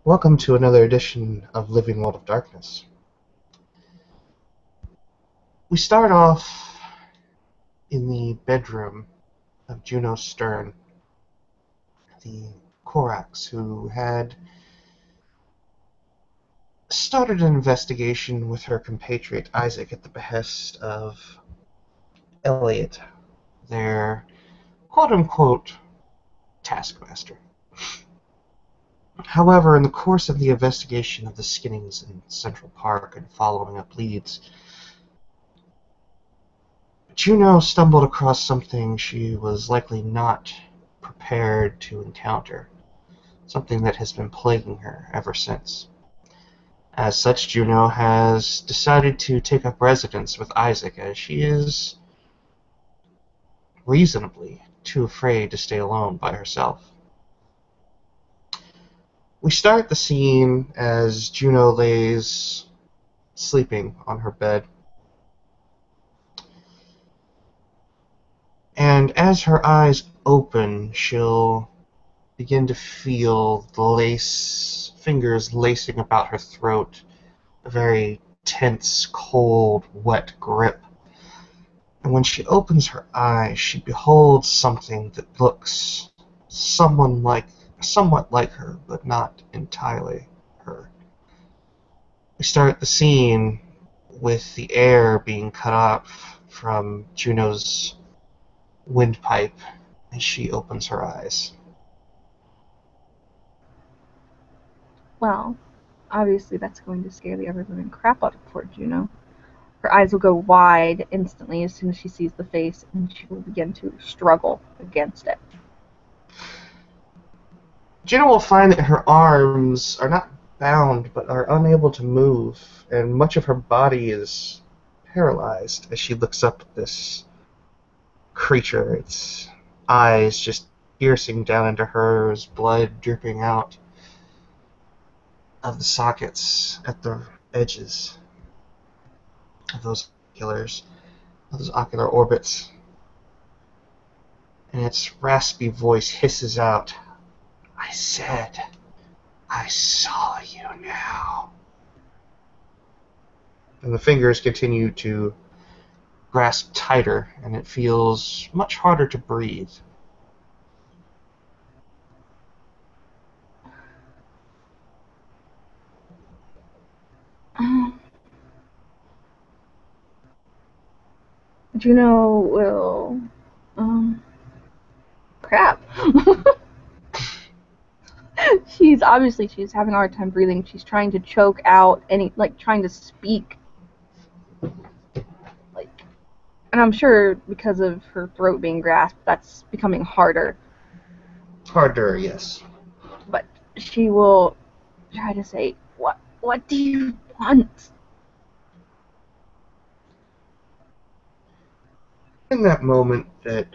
Welcome to another edition of Living World of Darkness. We start off in the bedroom of Juno Stern, the Corax, who had started an investigation with her compatriot Isaac at the behest of Elliot, their quote-unquote taskmaster. However, in the course of the investigation of the skinnings in Central Park and following up leads, Juno stumbled across something she was likely not prepared to encounter, something that has been plaguing her ever since. As such, Juno has decided to take up residence with Isaac, as she is reasonably too afraid to stay alone by herself. We start the scene as Juno lays sleeping on her bed. And as her eyes open, she'll begin to feel the fingers lacing about her throat, a very tense, cold, wet grip. And when she opens her eyes, she beholds something that looks somewhat like her, but not entirely her. We start the scene with the air being cut off from Juno's windpipe as she opens her eyes. Well, obviously that's going to scare the ever-living crap out of poor Juno. Her eyes will go wide instantly as soon as she sees the face, and she will begin to struggle against it. Juno will find that her arms are not bound, but are unable to move, and much of her body is paralyzed as she looks up at this creature, its eyes just piercing down into hers, blood dripping out of the sockets at the edges of those ocular orbits. And its raspy voice hisses out, "I said, I saw you now." And the fingers continue to grasp tighter, and it feels much harder to breathe. Juno will... crap. She's having a hard time breathing. She's trying to choke out trying to speak. And I'm sure because of her throat being grasped, that's becoming harder. Harder, yes. But she will try to say, What do you want? In that moment that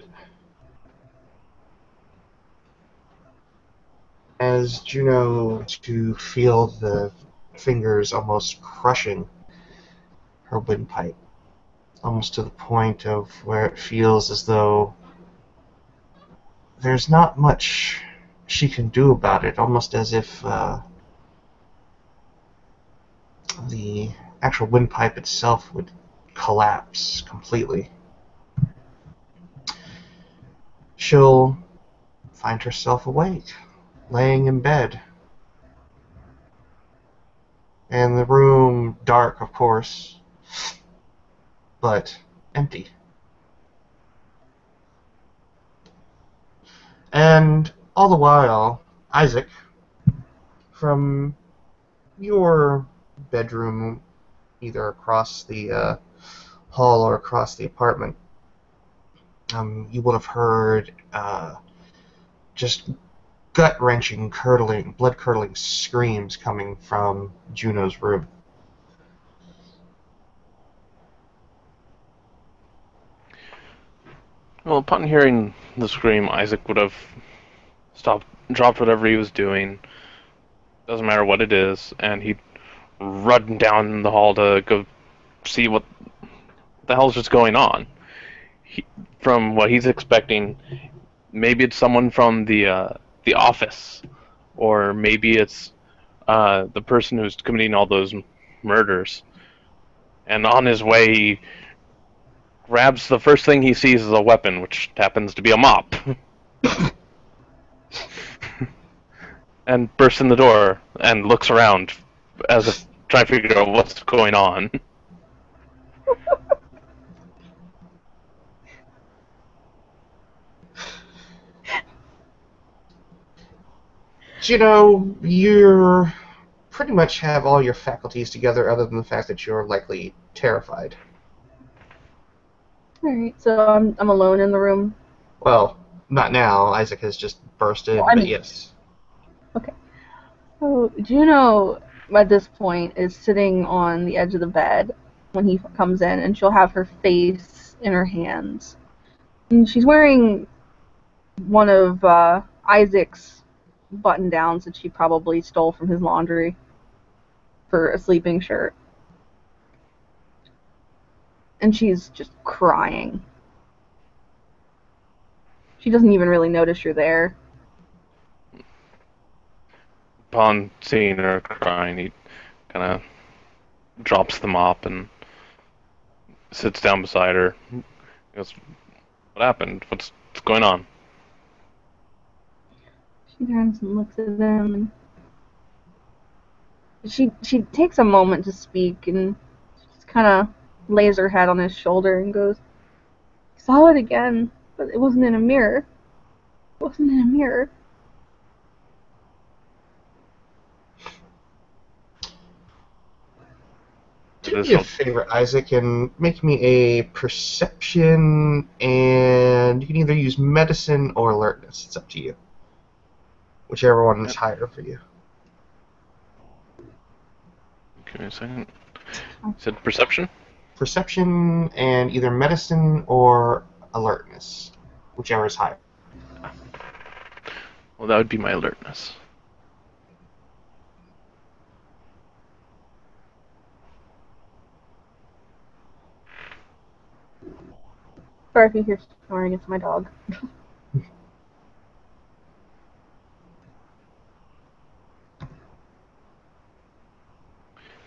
as Juno to feel the fingers almost crushing her windpipe, almost to the point of where it feels as though there's not much she can do about it, almost as if the actual windpipe itself would collapse completely. She'll find herself awake, laying in bed. And the room dark, of course, but empty. And all the while, Isaac, from your bedroom, either across the hall or across the apartment, you would have heard just gut-wrenching, blood-curdling screams coming from Juno's room. Well, upon hearing the scream, Isaac would have dropped whatever he was doing, doesn't matter what it is, and he'd run down the hall to go see what the hell's just going on. From what he's expecting, maybe it's someone from the office, or maybe it's the person who's committing all those murders. And on his way, he grabs the first thing he sees as a weapon, which happens to be a mop, and bursts in the door and looks around as if trying to figure out what's going on. Juno, you're pretty much have all your faculties together other than the fact that you're likely terrified. Alright, so I'm alone in the room. Well, not now. Isaac has just burst in, Well, I but mean- yes. Okay. So Juno, at this point, is sitting on the edge of the bed when he comes in, and she'll have her face in her hands. And she's wearing one of Isaac's button-downs that she probably stole from his laundry for a sleeping shirt. And she's just crying. She doesn't even really notice you're there. Upon seeing her crying, he kind of drops the mop and sits down beside her. He goes, "What happened? What's going on?" She turns and looks at him, and she takes a moment to speak, and just kind of lays her head on his shoulder and goes, "I saw it again, but it wasn't in a mirror. It wasn't in a mirror." Do me a favor, Isaac, and make me a perception, and you can either use medicine or alertness. It's up to you. Whichever one is higher for you. Give me a second. You said perception? Perception and either medicine or alertness. Whichever is higher. Well, that would be my alertness. Sorry if you hear snoring, it's my dog.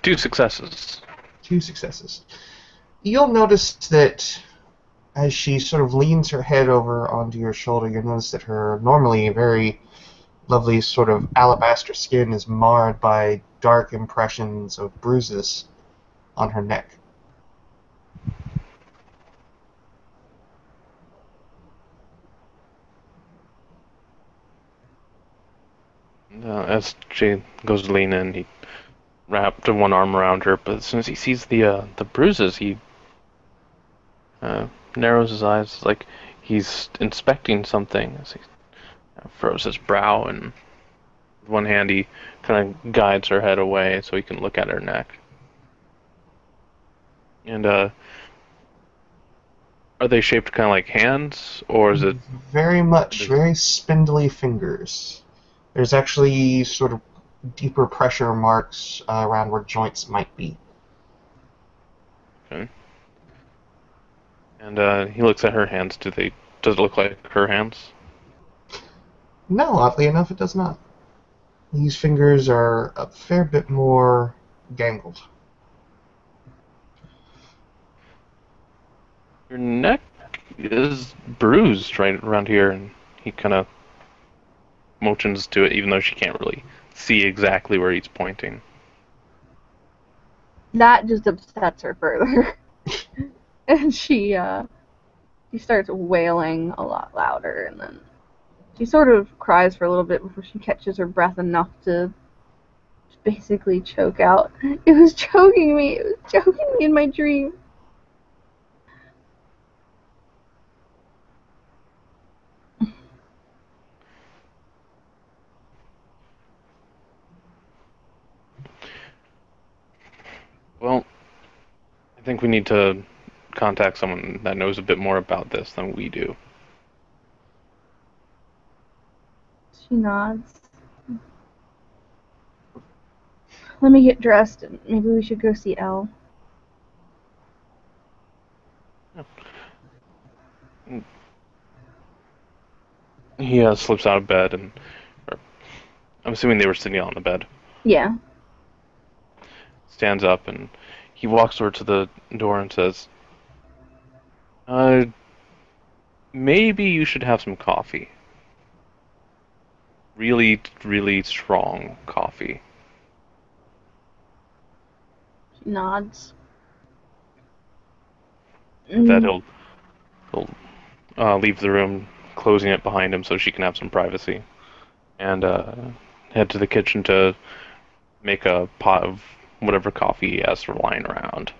2 successes. 2 successes. You'll notice that as she sort of leans her head over onto your shoulder, you'll notice that her normally very lovely sort of alabaster skin is marred by dark impressions of bruises on her neck. As she goes to lean in, he wrapped one arm around her, but as soon as he sees the bruises, he narrows his eyes like he's inspecting something. As he furrows his brow, and with one hand he kind of guides her head away so he can look at her neck. And are they shaped kind of like hands, or is it Very much, very spindly fingers. There's actually sort of deeper pressure marks around where joints might be. okay? And he looks at her hands. Does it look like her hands? No, oddly enough, it does not. These fingers are a fair bit more gangled. Your neck is bruised right around here, and he kind of motions to it, even though she can't really see exactly where he's pointing. That just upsets her further. And she starts wailing a lot louder, and then she sort of cries for a little bit before she catches her breath enough to basically choke out. It was choking me. It was choking me in my dream. Well, I think we need to contact someone that knows a bit more about this than we do. She nods. Let me get dressed, and maybe we should go see Elle. He slips out of bed, and I'm assuming they were sitting on the bed. Yeah. Stands up and he walks over to the door and says, maybe you should have some coffee. Really, really strong coffee. She nods. With that, Mm, he'll leave the room, closing it behind him so she can have some privacy, and head to the kitchen to make a pot of whatever coffee he has for lying around.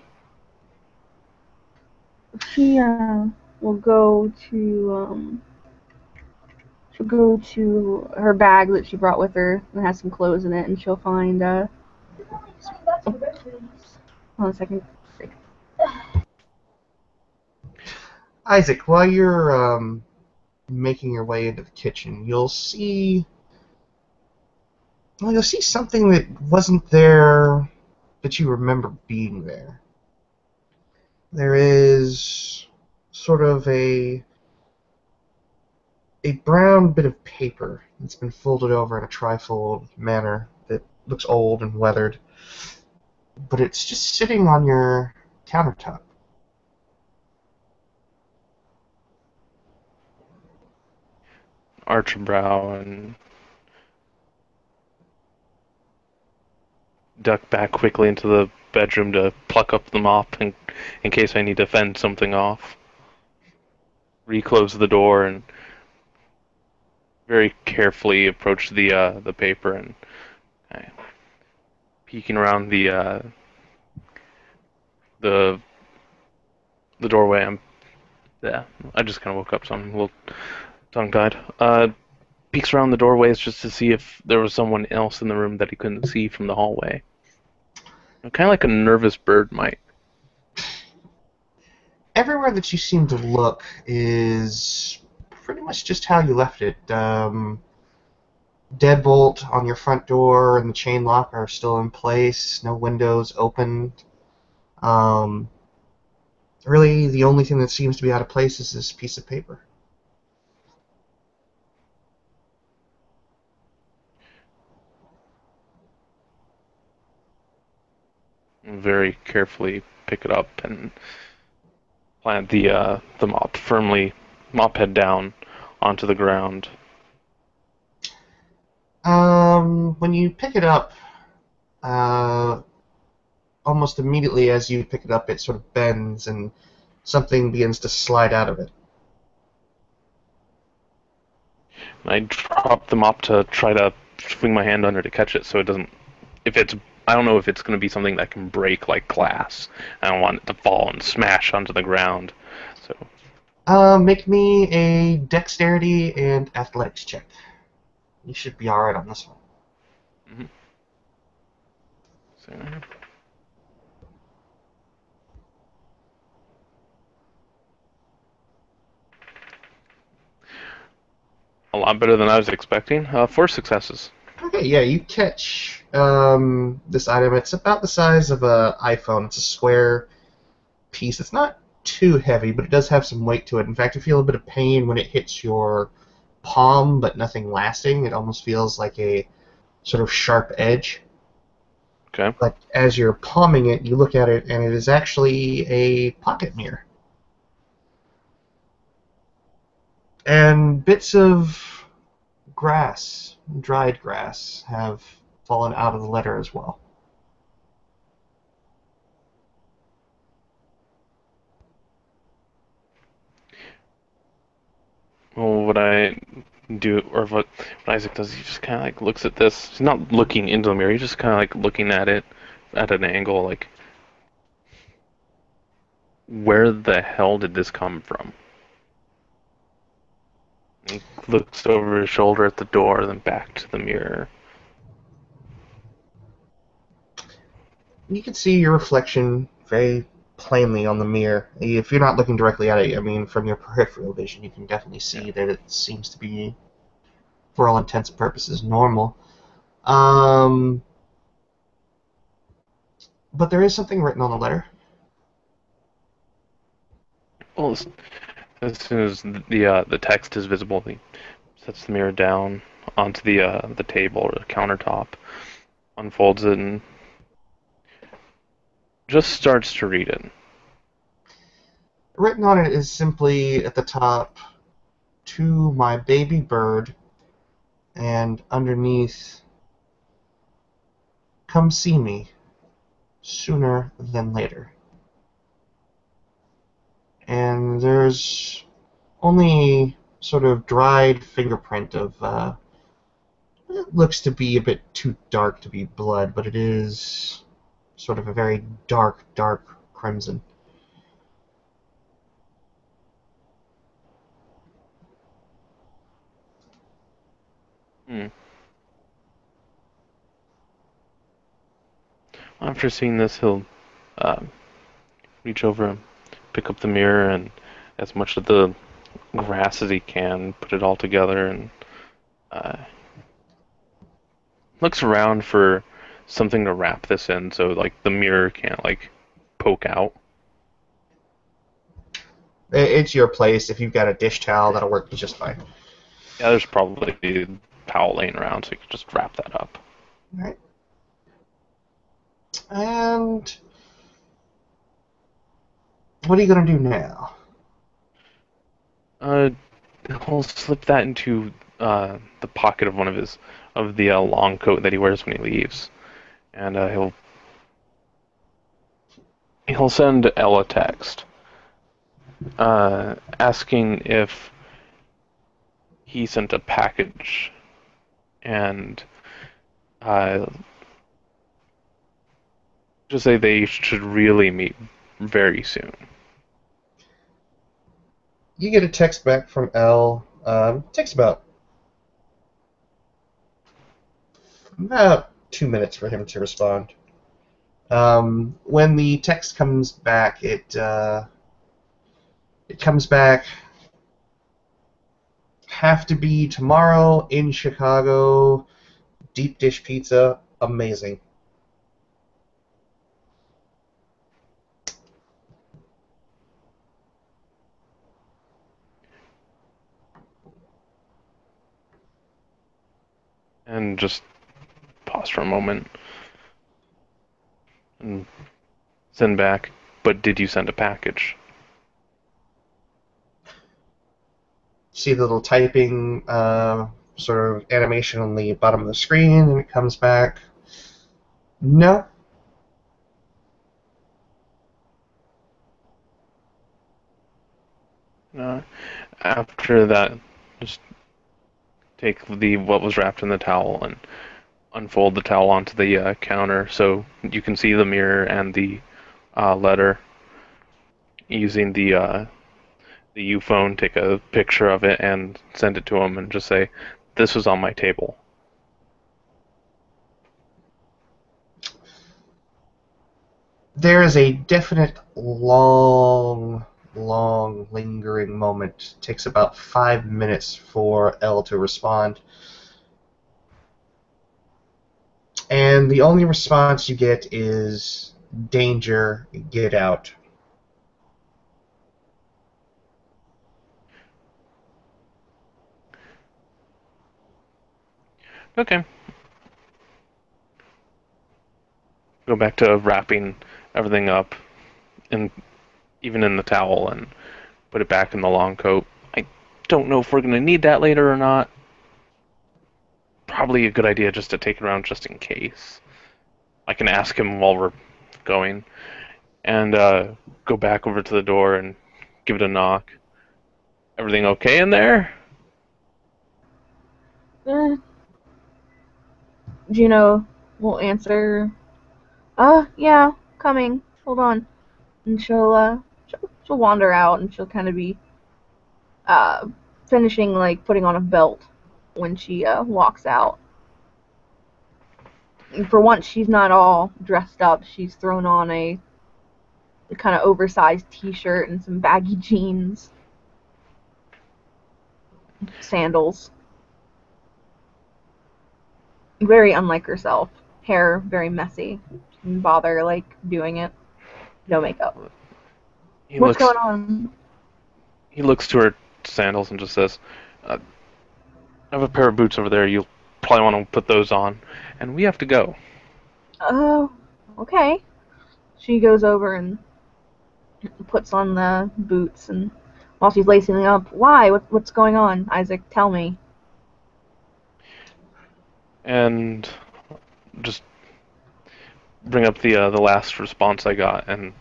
she will go to she'll go to her bag that she brought with her and has some clothes in it, and she'll find hold on a second. Isaac, while you're making your way into the kitchen, you'll see something that wasn't there that you remember being there. There is sort of a brown bit of paper that's been folded over in a trifold manner that looks old and weathered, but it's just sitting on your countertop. Arch a brow and duck back quickly into the bedroom to pluck up the mop in case I need to fend something off. Reclose the door and very carefully approach the paper and peeking around the the doorway. I just kind of woke up, so I'm a little tongue-tied. Peeks around the doorways just to see if there was someone else in the room that he couldn't see from the hallway. Kind of like a nervous bird might. Everywhere that you seem to look is pretty much just how you left it. Deadbolt on your front door and the chain lock are still in place. No windows open. Really, the only thing that seems to be out of place is this piece of paper. Very carefully pick it up and plant the mop firmly, mop head down onto the ground. When you pick it up, almost immediately as you pick it up, it sort of bends and something begins to slide out of it. I drop the mop to try to swing my hand under to catch it so it doesn't. If it's, I don't know if it's going to be something that can break like glass. I don't want it to fall and smash onto the ground. So. Make me a dexterity and athletics check. You should be alright on this one. Mm-hmm. So. A lot better than I was expecting. 4 successes. Okay, yeah, you catch this item. It's about the size of an iPhone. It's a square piece. It's not too heavy, but it does have some weight to it. In fact, you feel a bit of pain when it hits your palm, but nothing lasting. It almost feels like a sort of sharp edge. Okay. But as you're palming it, you look at it, and it is actually a pocket mirror. And bits of grass, dried grass, have fallen out of the letter as well. Well, what I do, or what Isaac does, he just kind of like looks at this. He's not looking into the mirror. He's just kind of like looking at it at an angle, like, where the hell did this come from? He looks over his shoulder at the door, then back to the mirror. You can see your reflection very plainly on the mirror. If you're not looking directly at it, I mean, from your peripheral vision, you can definitely see that it seems to be, for all intents and purposes, normal. But there is something written on the letter. Well, as soon as the text is visible, he sets the mirror down onto the table or the countertop. unfolds it and just starts to read it. Written on it is simply at the top, "To my baby bird," and underneath, "Come see me sooner than later." And there's only sort of dried fingerprint of, it looks to be a bit too dark to be blood, but it is sort of a very dark, dark crimson. Hmm. After seeing this, he'll reach over and pick up the mirror and as much of the grass as he can, put it all together, and uh, looks around for something to wrap this in so like the mirror can't like poke out. It's your place. If you've got a dish towel, that'll work just fine. Yeah, there's probably a towel laying around, so you can just wrap that up. All right. And what are you gonna do now? Uh, he'll slip that into the pocket of one of his of the long coat that he wears when he leaves, and he'll send Elle a text, asking if he sent a package, and uh, just say they should really meet very soon. You get a text back from L. Takes about 2 minutes for him to respond. When the text comes back, it comes back. Have to be tomorrow in Chicago. Deep dish pizza, amazing. And just pause for a moment and send back. But did you send a package? See the little typing sort of animation on the bottom of the screen, and it comes back. No. Uh, After that, just take the what was wrapped in the towel and unfold the towel onto the counter so you can see the mirror and the letter. Using the U phone, take a picture of it and send it to him, and just say, "This was on my table." There is a definite long, long, lingering moment. It takes about 5 minutes for L to respond. And the only response you get is, "Danger, get out." Okay. Go back to wrapping everything up, and even in the towel, and put it back in the long coat. I don't know if we're gonna need that later or not. Probably a good idea just to take it around just in case. I can ask him while we're going, and go back over to the door and give it a knock. Everything okay in there? Eh, Juno will answer, yeah, coming. Hold on. And she'll wander out and she'll kind of be, uh, finishing, like, putting on a belt when she, walks out. And for once, she's not all dressed up. She's thrown on a kind of oversized t-shirt and some baggy jeans, sandals. Very unlike herself. Hair very messy. She didn't bother like doing it. No makeup. He What's looks going on? he looks to her sandals and just says, "I have a pair of boots over there. You'll probably want to put those on, and we have to go." Oh, okay. She goes over and puts on the boots, and while she's lacing them up, why? What's going on? Isaac, tell me. And just bring up the last response I got and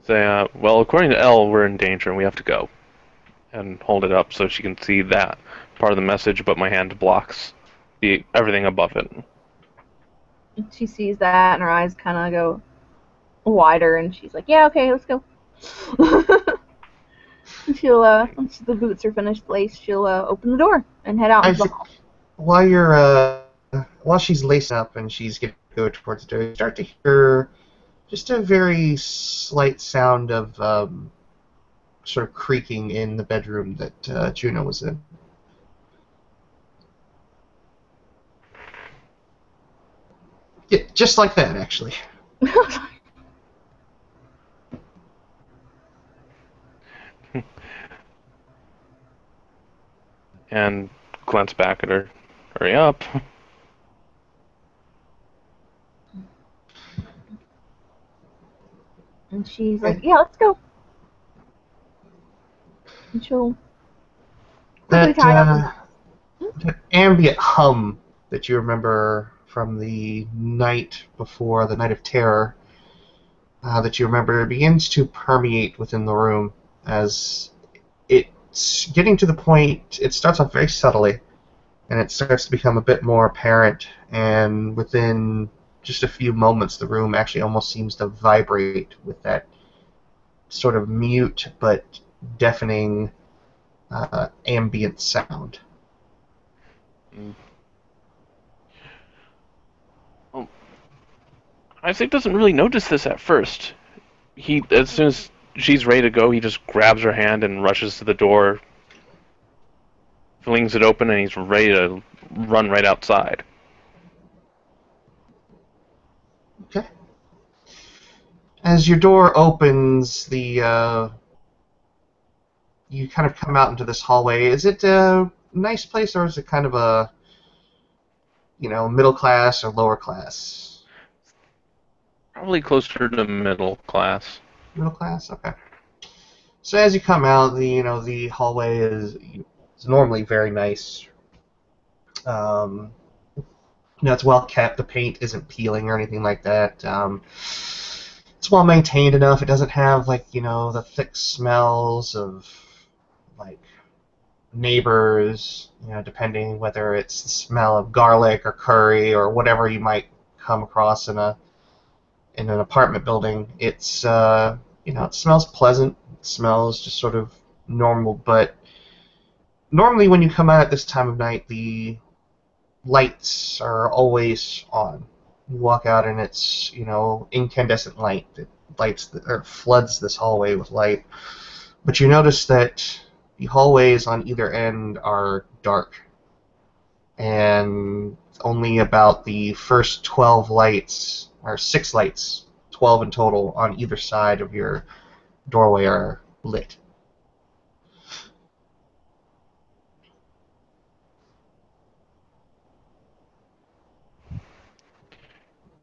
say, well, according to Elle, we're in danger and we have to go. And hold it up so she can see that part of the message, but my hand blocks everything above it. She sees that, and her eyes kind of go wider, and she's like, "Yeah, okay, let's go." She'll, once the boots are finished laced, she'll open the door and head out into the Isaac, hall. while she's lacing up and she's getting to go towards the door, you start to hear just a very slight sound of sort of creaking in the bedroom that Juno was in. Yeah, just like that, actually. And glance back at her. Hurry up. And she's like, "Yeah, let's go." And she'll quickly That, tie up. that ambient hum that you remember from the night before, the night of terror, that you remember begins to permeate within the room as it's getting to the point. It starts off very subtly, and it starts to become a bit more apparent, and within just a few moments the room actually almost seems to vibrate with that sort of mute but deafening ambient sound. Well, Isaac doesn't really notice this at first. As soon as she's ready to go, he just grabs her hand and rushes to the door, flings it open, and he's ready to run right outside. Okay. As your door opens, you kind of come out into this hallway. Is it a nice place, or is it kind of a, middle class or lower class? Probably closer to middle class. Middle class, okay. So as you come out, the hallway is normally very nice. Um, it's well kept. The paint isn't peeling or anything like that. It's well maintained enough. It doesn't have the thick smells of like neighbors. Depending whether it's the smell of garlic or curry or whatever you might come across in an apartment building. It's it smells pleasant. It smells just sort of normal. But normally when you come out at this time of night, the lights are always on. You walk out and it's incandescent light that or floods this hallway with light. But you notice that the hallways on either end are dark, and only about the first 12 lights, or 6 lights, 12 in total, on either side of your doorway are lit.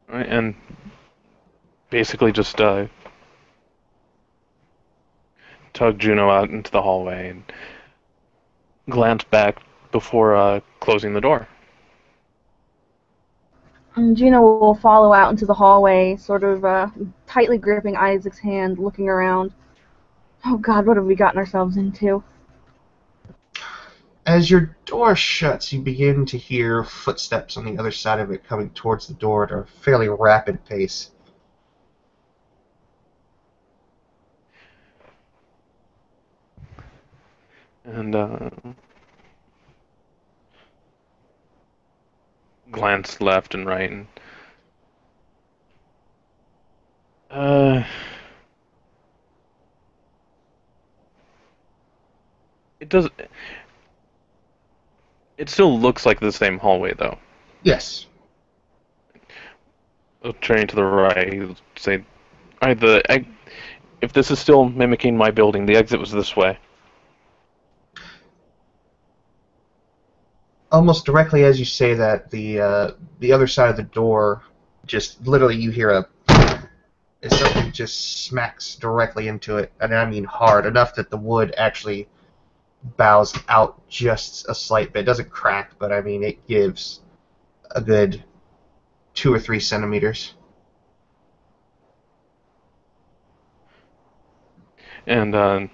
Right, and basically just tug Juno out into the hallway and glance back before closing the door. And Gina will follow out into the hallway, sort of tightly gripping Isaac's hand, looking around. Oh God, what have we gotten ourselves into? As your door shuts, you begin to hear footsteps on the other side of it coming towards the door at a fairly rapid pace. And glance left and right, and it does. It still looks like the same hallway, though. Yes. Turning to the right, say, if this is still mimicking my building, the exit was this way. Almost directly as you say that, the other side of the door just literally you hear as something just smacks directly into it, and I mean hard, enough that the wood actually bows out just a slight bit. It doesn't crack, but I mean it gives a good 2 or 3 centimeters. And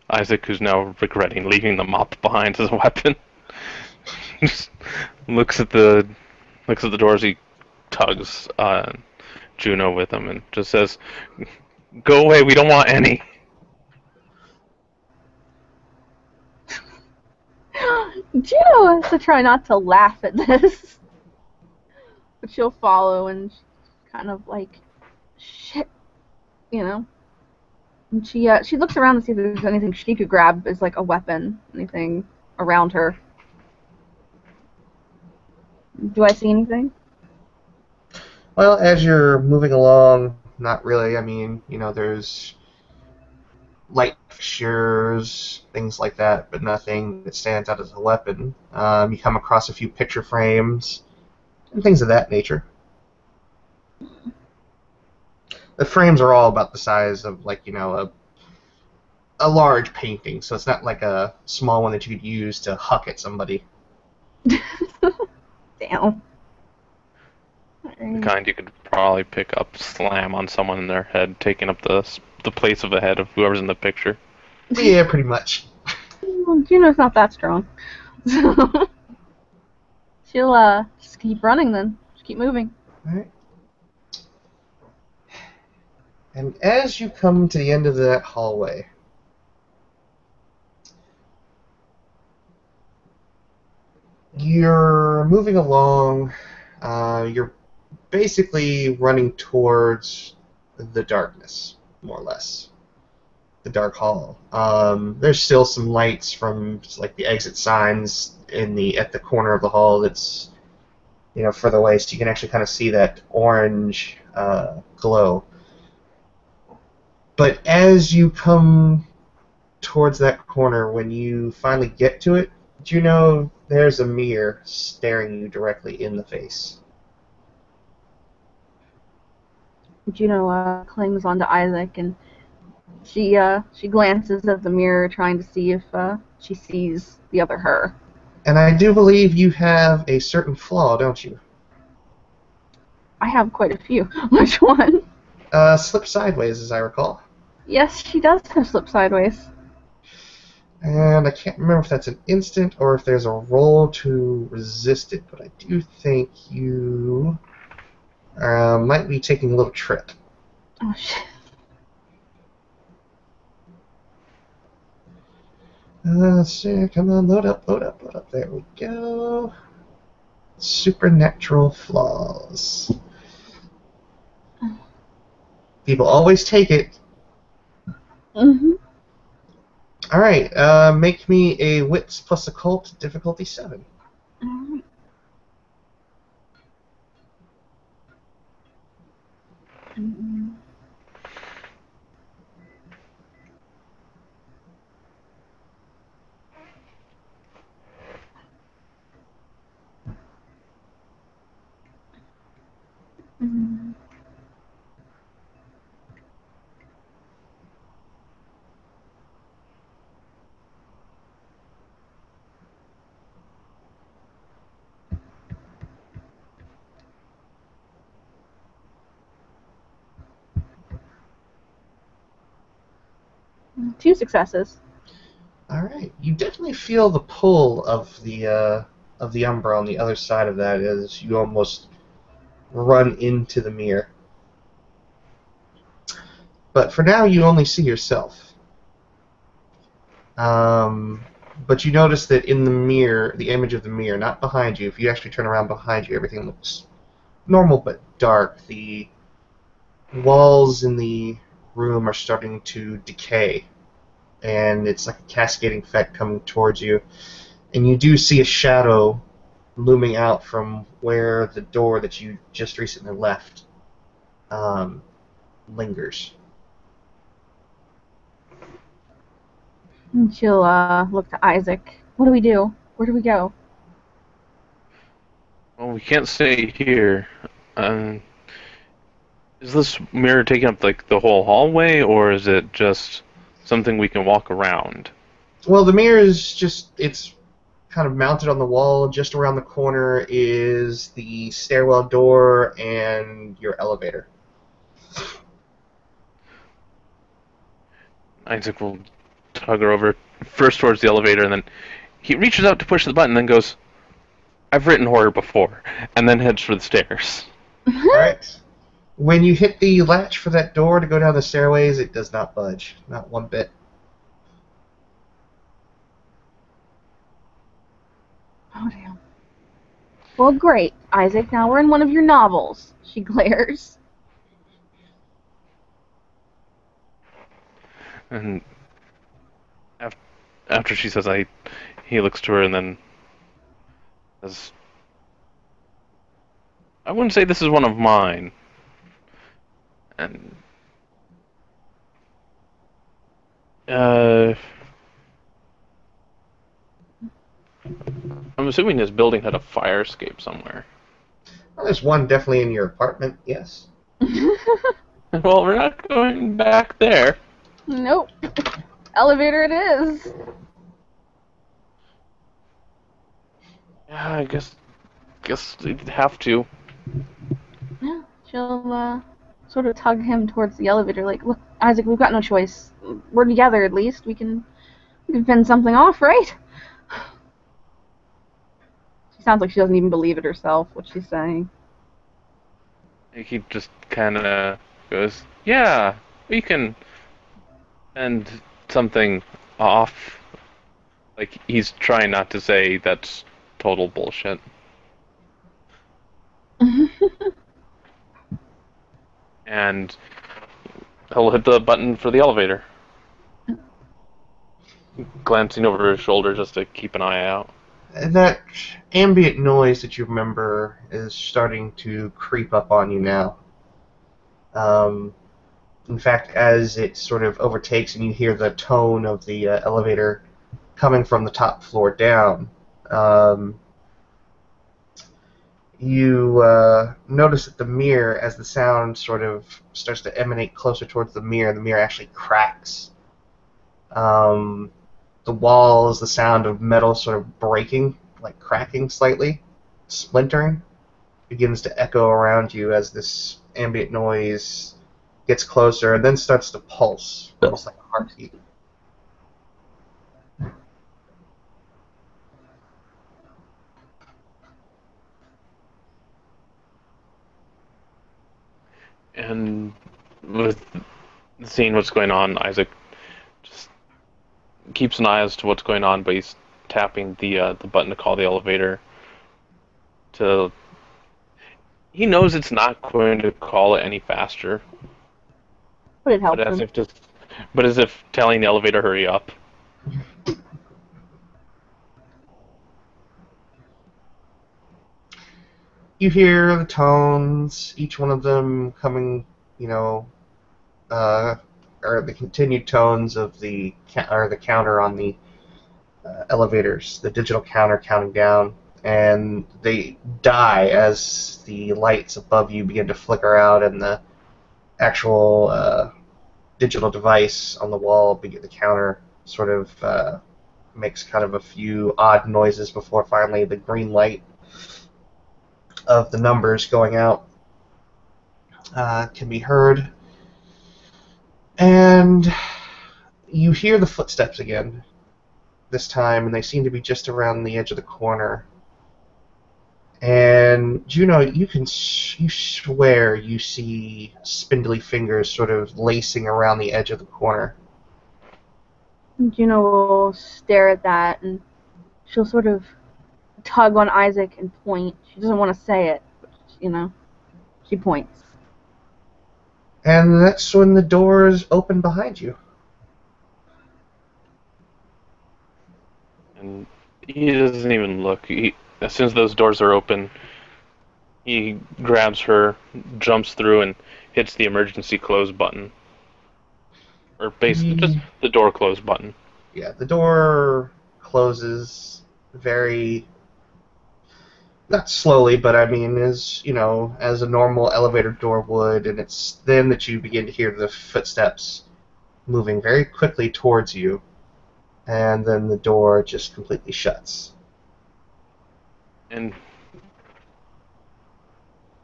Isaac, who's now regretting leaving the mop behind as a weapon, just looks at the doors. He tugs Juno with him and just says, "Go away. We don't want any." Juno has to try not to laugh at this. But she'll follow and kind of like, shit, you know. And she looks around to see if there's anything she could grab as like a weapon, anything around her. Do I see anything? Well, as you're moving along, not really. I mean, there's light fixtures, things like that, but nothing that stands out as a weapon. You come across a few picture frames and things of that nature. The frames are all about the size of, like, a large painting, so it's not like a small one that you could use to huck at somebody. Damn. The kind you could probably pick up, slam on someone in their head, taking up the place of the head of whoever's in the picture. Yeah, pretty much. Well, Juno's not that strong. So she'll just keep running then. Just keep moving. Alright. And as you come to the end of that hallway, you're moving along. You're basically running towards the darkness, more or less. The dark hall. There's still some lights from like the exit signs at the corner of the hall. That's further away, so you can actually kind of see that orange glow. But as you come towards that corner, when you finally get to it, there's a mirror staring you directly in the face. Juno clings onto Isaac and she glances at the mirror trying to see if she sees the other her. And I do believe you have a certain flaw, don't you? I have quite a few. Which one? Slip sideways, as I recall. Yes, she does have slip sideways. And I can't remember if that's an instant or if there's a roll to resist it, but I do think you might be taking a little trip. Oh, shit. Let's see, come on, load up. There we go. Supernatural flaws. People always take it. Mm-hmm. Alright, make me a Wits plus Occult, difficulty 7. Alright. Mm-hmm. Mm-hmm. Two successes. Alright, you definitely feel the pull of the umbra on the other side of that as you almost run into the mirror. But for now, you only see yourself. But you notice that in the mirror, the image of the mirror, not behind you, if you actually turn around behind you, everything looks normal but dark. The walls in the room are starting to decay, and it's like a cascading effect coming towards you. And you do see a shadow looming out from where the door that you just recently left lingers. And she'll look to Isaac. What do we do? Where do we go? Well, we can't stay here. Um, is this mirror taking up like the whole hallway, or is it just something we can walk around? Well, the mirror is it's kind of mounted on the wall. Just around the corner is the stairwell door and your elevator. Isaac will tug her over first towards the elevator, and then he reaches out to push the button, and then goes, "I've written horror before," and then heads for the stairs. Alright. When you hit the latch for that door to go down the stairways, it does not budge. Not one bit. Oh, damn. Well, great, Isaac. Now we're in one of your novels. She glares. And after she says, he looks to her and then says, "I wouldn't say this is one of mine." And I'm assuming this building had a fire escape somewhere. Well, there's one definitely in your apartment, yes. Well, we're not going back there. Nope. Elevator it is. Yeah, I guess we'd have to. Yeah, she'll sort of tug him towards the elevator. Like, look, Isaac, we've got no choice. We're together, at least. We can fend something off, right? She sounds like she doesn't even believe it herself, what she's saying. He just kind of goes, "Yeah, we can end something off." Like, he's trying not to say that's total bullshit. And he'll hit the button for the elevator, glancing over his shoulder just to keep an eye out. That ambient noise that you remember is starting to creep up on you now. In fact, as it sort of overtakes and you hear the tone of the elevator coming from the top floor down, you notice that the mirror, as the sound sort of starts to emanate closer towards the mirror actually cracks. The walls, the sound of metal sort of breaking, like cracking slightly, splintering, begins to echo around you as this ambient noise gets closer and then starts to pulse, almost like a heartbeat. And with seeing what's going on, Isaac just keeps an eye as to what's going on, but he's tapping the button to call the elevator. He knows it's not going to call it any faster, But it helps but him. as if telling the elevator hurry up. You hear the tones, each one of them coming, or the continued tones of the counter on the elevators, the digital counter counting down, and they die as the lights above you begin to flicker out, and the actual digital device on the wall, the counter, sort of makes kind of a few odd noises before finally the green light of the numbers going out can be heard. And you hear the footsteps again this time, and they seem to be just around the edge of the corner. And Juno, you swear you see spindly fingers sort of lacing around the edge of the corner. Juno will stare at that, and she'll sort of tug on Isaac and point. She doesn't want to say it, but, she points. And that's when the doors open behind you. And he doesn't even look. As soon as those doors are open, he grabs her, jumps through, and hits the emergency close button. Or basically just the door close button. Yeah, the door closes very not slowly, but I mean, as a normal elevator door would, and it's then that you begin to hear the footsteps moving very quickly towards you, and then the door just completely shuts. And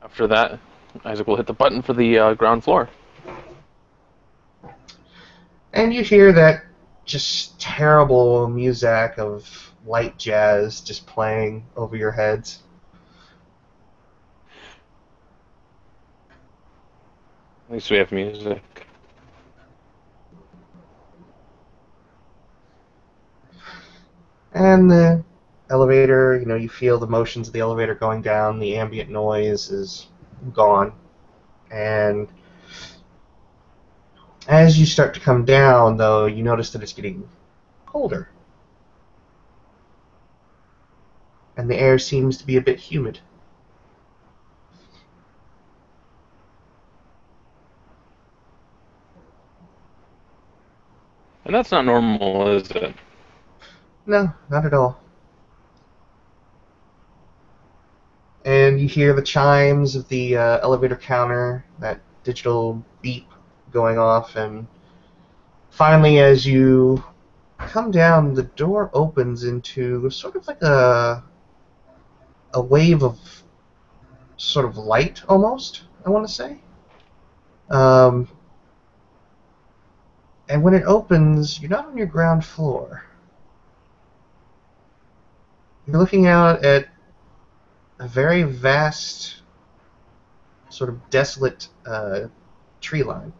after that, Isaac will hit the button for the ground floor. And you hear that just terrible music of light jazz just playing over your heads. At least we have music. And the elevator, you feel the motions of the elevator going down, the ambient noise is gone. And as you start to come down, though, you notice that it's getting colder. And the air seems to be a bit humid. And that's not normal, is it? No, not at all. And you hear the chimes of the elevator counter, that digital beep going off, and finally, as you come down, the door opens into sort of like a wave of sort of light, almost, I want to say. And when it opens, you're not on your ground floor. You're looking out at a very vast, sort of desolate tree line.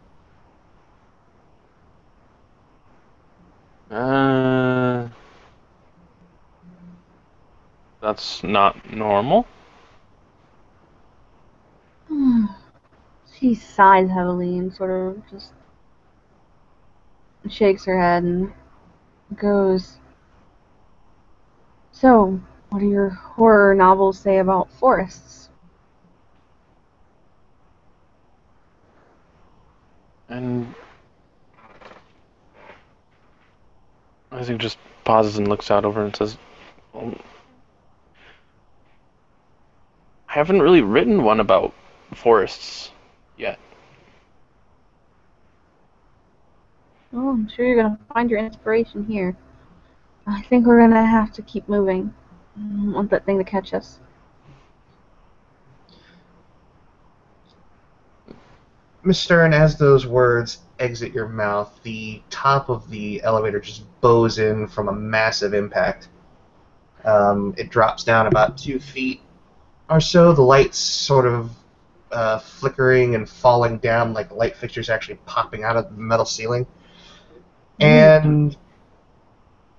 That's not normal. She sighs heavily and sort of just shakes her head and goes, "So, what do your horror novels say about forests?" And Isaac just pauses and looks out over and says, well, I haven't really written one about forests yet. Oh, I'm sure you're gonna find your inspiration here. I think we're gonna have to keep moving. I don't want that thing to catch us. Miss Stern, as those words exit your mouth, the top of the elevator just bows in from a massive impact. It drops down about 2 feet or so, the lights sort of flickering and falling down like light fixtures actually popping out of the metal ceiling. And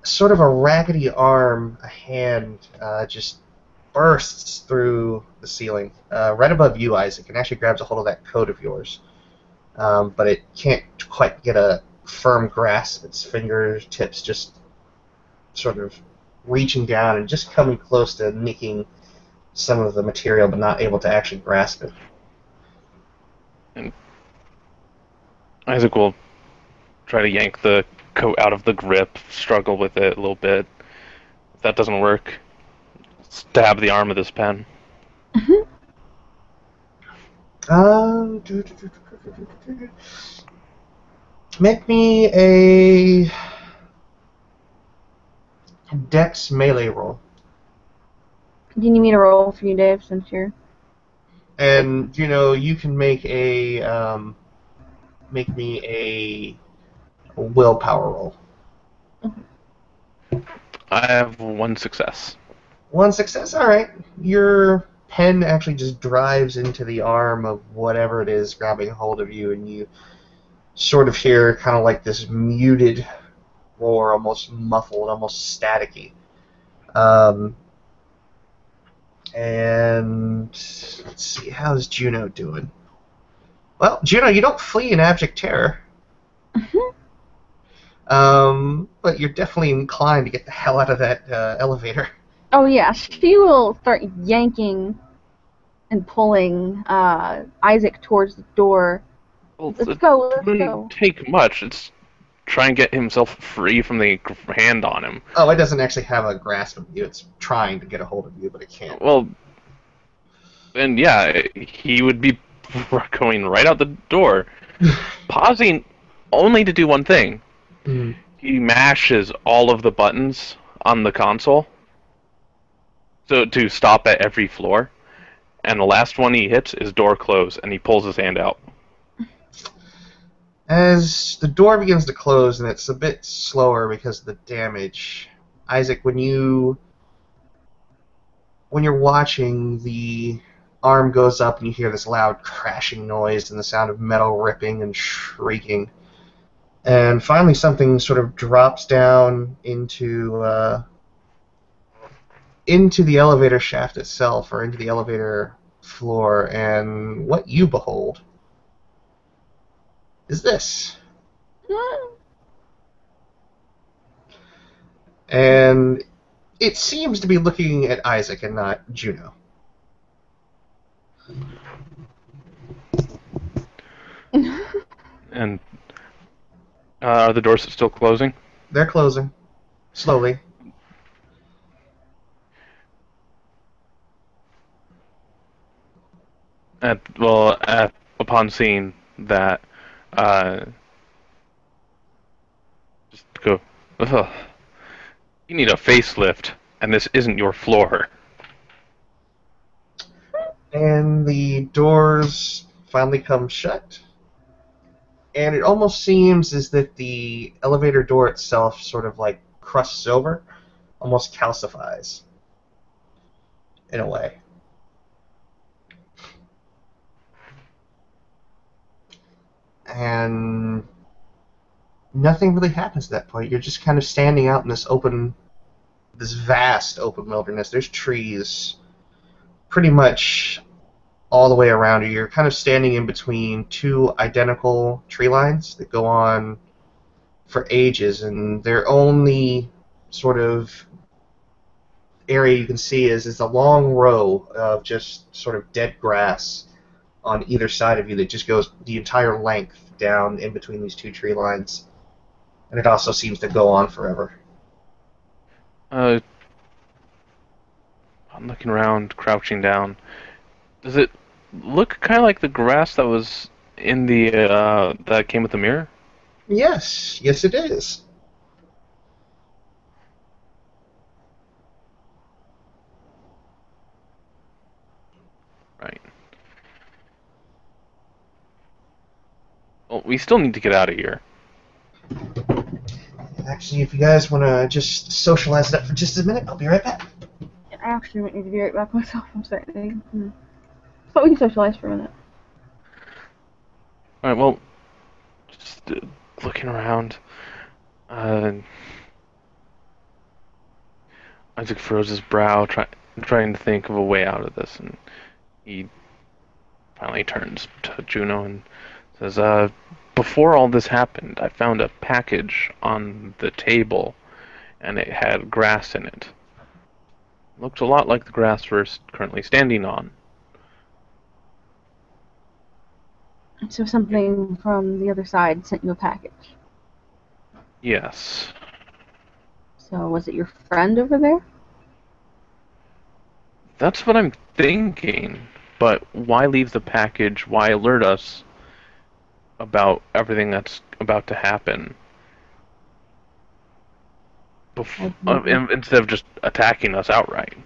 sort of a raggedy arm, a hand, just bursts through the ceiling, right above you, Isaac, and actually grabs a hold of that coat of yours. But it can't quite get a firm grasp. Its fingertips just sort of reaching down and just coming close to nicking some of the material, but not able to actually grasp it. And Isaac will try to yank the coat out of the grip, struggle with it a little bit. If that doesn't work, stab the arm with his pen. Make me a Dex melee roll. Do you need me to roll for you, Dave, since you're... And, you can make me a willpower roll. I have 1 success. 1 success? Alright. Your pen actually just drives into the arm of whatever it is grabbing hold of you, and you sort of hear kind of like this muted roar, almost muffled, almost staticky. And let's see, how's Juno doing? Well, Juno, you don't flee in abject terror. But you're definitely inclined to get the hell out of that elevator. Oh yeah, she will start yanking and pulling Isaac towards the door. Well, Let's go. It wouldn't take much. It's try and get himself free from the hand on him. Oh, it doesn't actually have a grasp of you. It's trying to get a hold of you, but it can't. Well, And yeah, he would be going right out the door, pausing only to do one thing. Hmm. He mashes all of the buttons on the console so to stop at every floor, and the last one he hits is door close, and he pulls his hand out. As the door begins to close, and it's a bit slower because of the damage, Isaac, when you're watching, the arm goes up and you hear this loud crashing noise and the sound of metal ripping and shrieking. And finally, something sort of drops down into the elevator shaft itself, or into the elevator floor, and what you behold is this. And it seems to be looking at Isaac and not Juno. And are the doors still closing? They're closing. Slowly. Upon seeing that, uh, just go, ugh, you need a facelift, and this isn't your floor. And the doors finally come shut. And it almost seems as if the elevator door itself sort of like crusts over, almost calcifies in a way. And nothing really happens at that point. You're just kind of standing out in this vast open wilderness. There's trees pretty much all the way around you. You're kind of standing in between two identical tree lines that go on for ages, and their only sort of area you can see is a long row of just sort of dead grass on either side of you that just goes the entire length down in between these two tree lines. And it also seems to go on forever. I'm looking around, crouching down. Does it look kind of like the grass that was in the that came with the mirror? Yes, yes it is. Right. Well, we still need to get out of here. Actually, if you guys want to just socialize it up for just a minute, I'll be right back. I actually might need to be right back myself. I'm sorry. But we can socialize for a minute. All right. Well, just looking around. Isaac furrows his brow, trying to think of a way out of this, and he finally turns to Juno and says, "Before all this happened, I found a package on the table, and it had grass in it. Looked a lot like the grass we're currently standing on." So something from the other side sent you a package. Yes. So was it your friend over there? That's what I'm thinking. But why leave the package? Why alert us about everything that's about to happen? Instead of just attacking us outright.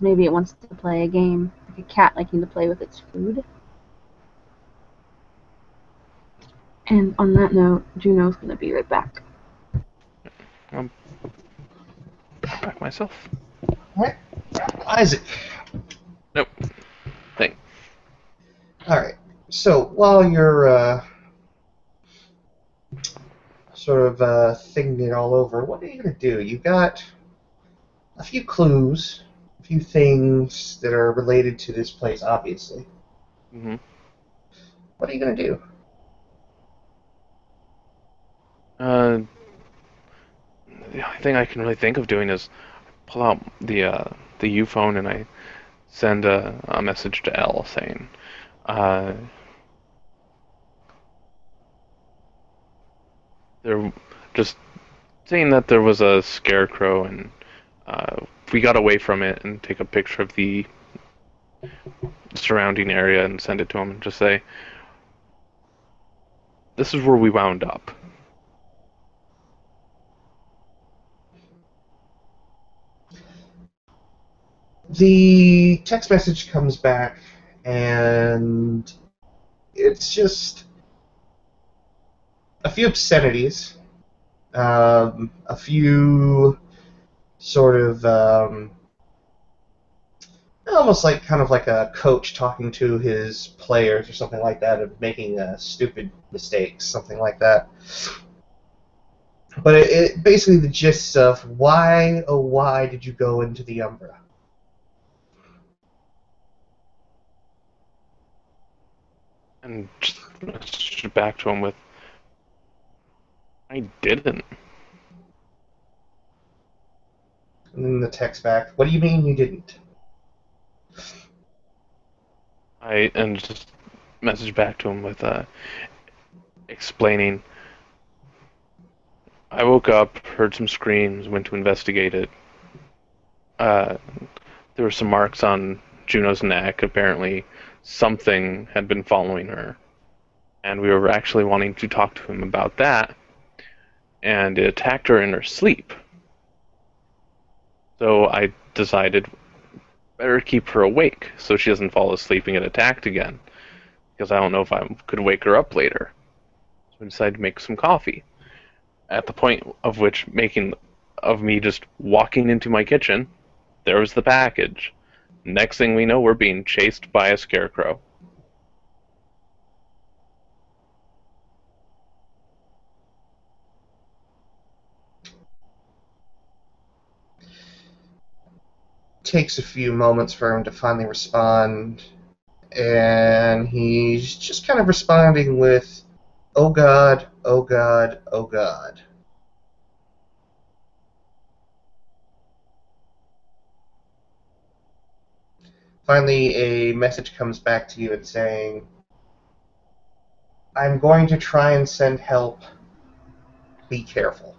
Maybe it wants to play a game, like a cat liking to play with its food. And on that note, Juno's gonna be right back. I'm back myself. Alright. Isaac. Nope. Thing. Alright. So, while you're sort of thinking it all over, what are you going to do? You've got a few clues, a few things that are related to this place, obviously. Mm-hmm. What are you going to do? The only thing I can really think of doing is pull out the U-phone and I send a message to Elle saying, they're just saying that there was a scarecrow and we got away from it and take a picture of the the surrounding area and send it to him and just say, "This is where we wound up." The text message comes back, and it's just a few obscenities, a few sort of almost like kind of like a coach talking to his players or something like that, of making stupid mistakes, something like that. But it basically the gist of why, oh why did you go into the Umbra? And just message back to him with, "I didn't." And then the text back, what do you mean you didn't? And just message back to him with explaining, "I woke up, heard some screams, went to investigate it. Uh, there were some marks on Juno's neck. Apparently, something had been following her, and we were actually wanting to talk to him about that. And it attacked her in her sleep. So I decided better keep her awake so she doesn't fall asleep and get attacked again, because I don't know if I could wake her up later. So I decided to make some coffee. At the point of which making of me just walking into my kitchen, there was the package. Next thing we know, we're being chased by a scarecrow." Takes a few moments for him to finally respond, and he's just kind of responding with, oh god, oh god, oh god. Finally, a message comes back to you and saying, I'm going to try and send help. Be careful.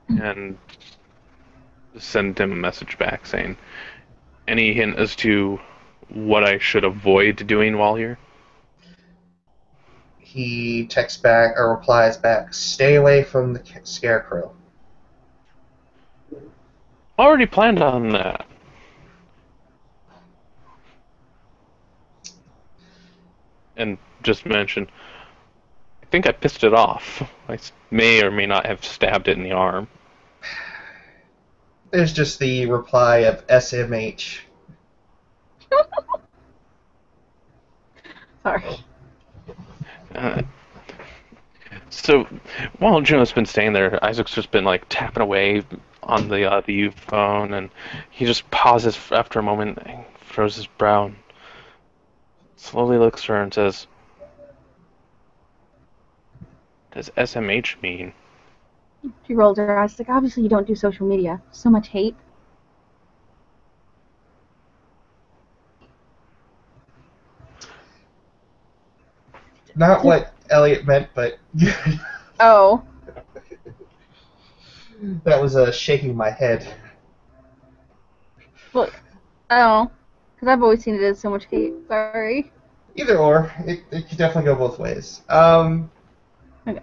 And send him a message back saying, "Any hint as to what I should avoid doing while here?" He texts back, or replies back, stay away from the scarecrow. Already planned on that. And just mention, "I think I pissed it off. I may or may not have stabbed it in the arm." There's just the reply of SMH. Sorry. Uh, so while Juno's been staying there, Isaac's just been like tapping away on the U phone, and he just pauses after a moment, and froze his brow, and slowly looks at her and says, "Does SMH mean?" She rolled her eyes like, obviously you don't do social media. So much hate. Not what Elliot meant, but Oh. that was shaking my head. Well, oh. Because I've always seen it as so much hate. Sorry. Either or, it could definitely go both ways. Okay.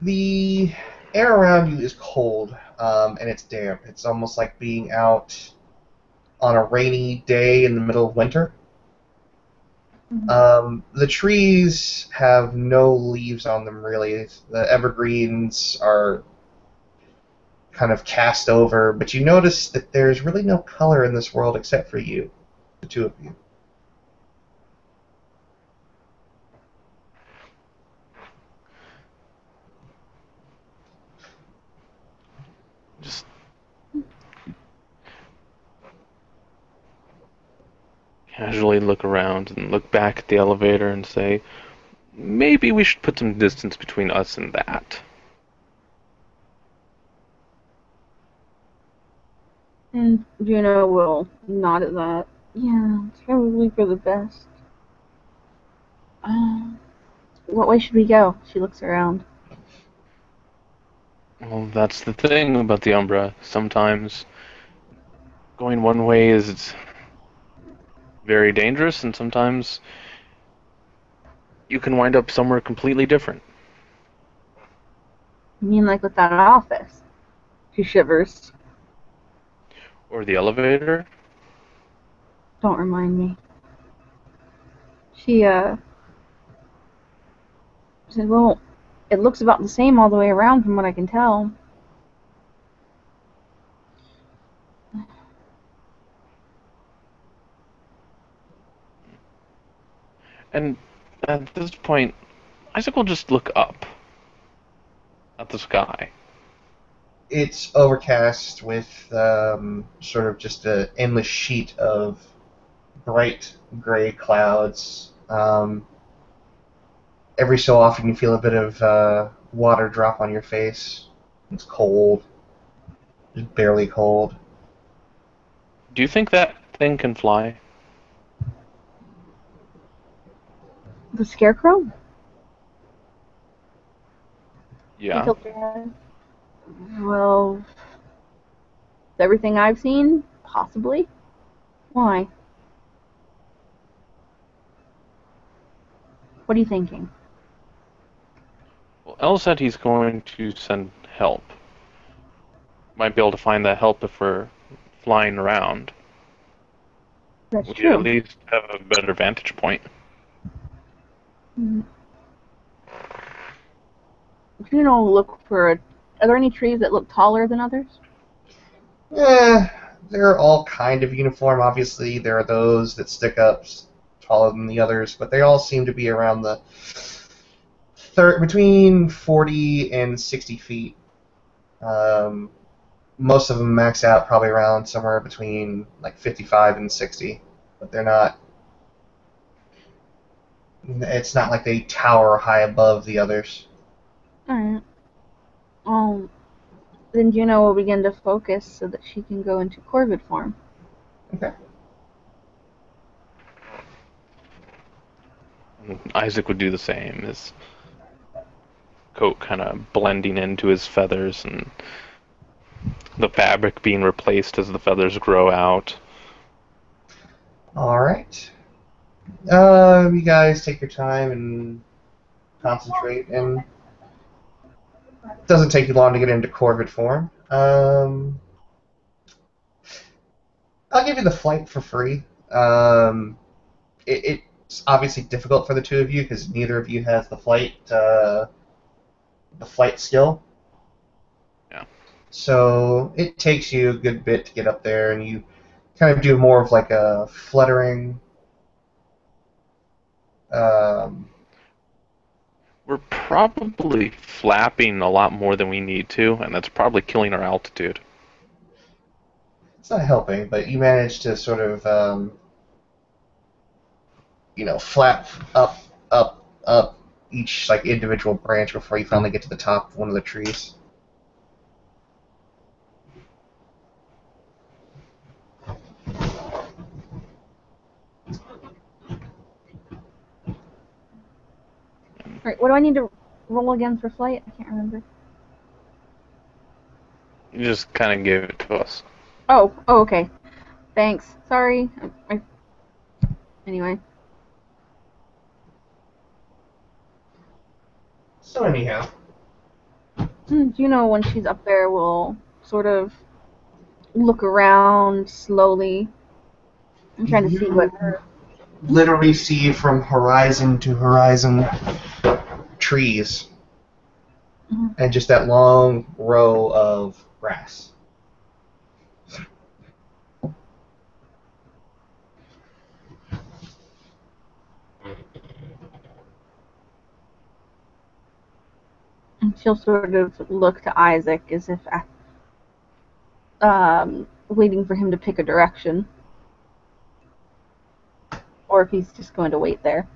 The air around you is cold, and it's damp. It's almost like being out on a rainy day in the middle of winter. The trees have no leaves on them, really. The evergreens are kind of cast over, but you notice that there's really no color in this world except for you, the two of you. Just casually look around and look back at the elevator and say, "Maybe we should put some distance between us and that." And Juno will nod at that. Yeah, it's probably for the best. What way should we go? She looks around. Well, that's the thing about the Umbra. Sometimes going one way is very dangerous, and sometimes you can wind up somewhere completely different. You mean like with that office? She shivers. Or the elevator. Don't remind me. She said, well, it looks about the same all the way around from what I can tell. And at this point, Isaac will just look up at the sky. It's overcast with sort of just an endless sheet of bright gray clouds. Every so often you feel a bit of water drop on your face. It's cold. Just barely cold. Do you think that thing can fly? The scarecrow? Yeah. Tilts her head. Well, everything I've seen, possibly. Why? What are you thinking? Well, El said he's going to send help. Might be able to find that help if we're flying around. That's We true. at least have a better vantage point. Mhm. You know, look for. Are there any trees that look taller than others? They're all kind of uniform. Obviously, there are those that stick up taller than the others, but they all seem to be around the between 40 and 60 feet. Most of them max out probably around somewhere between like 55 and 60, but they're not. It's not like they tower high above the others. Alright. Then Juno will begin to focus so that she can go into Corvid form. Okay. And Isaac would do the same, his coat kind of blending into his feathers and the fabric being replaced as the feathers grow out. All right. You guys take your time and concentrate, and it doesn't take you long to get into Corvid form. I'll give you the flight for free. It's obviously difficult for the two of you because neither of you has the flight skill. Yeah. So it takes you a good bit to get up there, and you kind of do more of like a fluttering. We're probably flapping a lot more than we need to, and that's probably killing our altitude. It's not helping, but you manage to sort of, flap up each like individual branch before you finally get to the top of one of the trees. Right, what do I need to roll again for flight? I can't remember. You just kind of gave it to us. Oh, okay. Thanks. Sorry. Anyway. So anyhow. Juno, when she's up there, will sort of look around slowly. I'm trying to see what her... Literally see from horizon to horizon trees. Mm-hmm. And just that long row of grass. And she'll sort of look to Isaac as if waiting for him to pick a direction. Or if he's just going to wait there.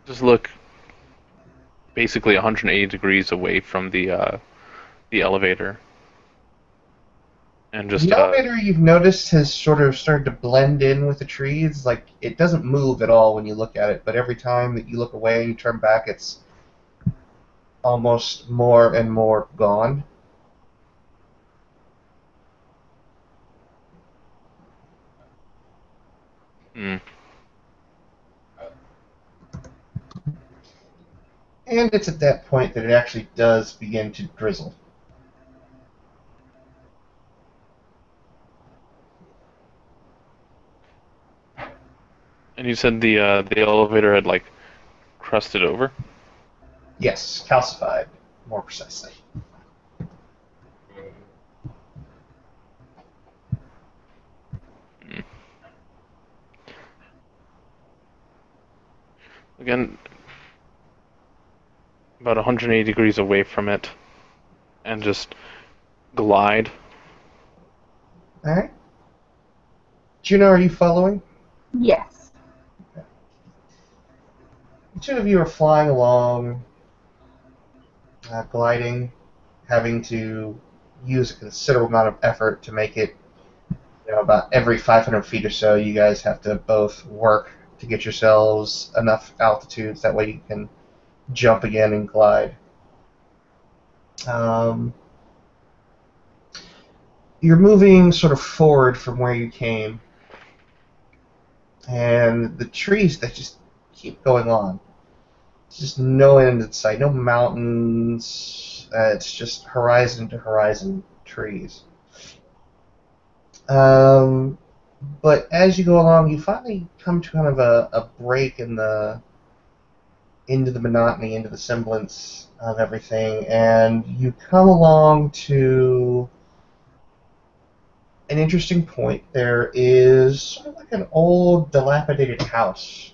Just look basically 180 degrees away from the elevator. And just the elevator, you've noticed, has sort of started to blend in with the trees. Like, it doesn't move at all when you look at it, but every time that you look away and you turn back, it's almost more and more gone. Hmm. And it's at that point that it actually does begin to drizzle. And you said the elevator had like crusted over. Yes, calcified, more precisely. Hmm. Again, about 180 degrees away from it, and just glide. Alright. Juno, are you following? Yes. The two of you are flying along, gliding, having to use a considerable amount of effort to make it, about every 500 feet or so, you guys have to both work to get yourselves enough altitudes. That way you can jump again and glide. Um, you're moving sort of forward from where you came, and the trees that just keep going on. It's just no end in sight, no mountains. It's just horizon to horizon trees. Um, but as you go along, you finally come to kind of a break into the monotony, into the semblance of everything, and you come along to an interesting point. There is sort of like an old, dilapidated house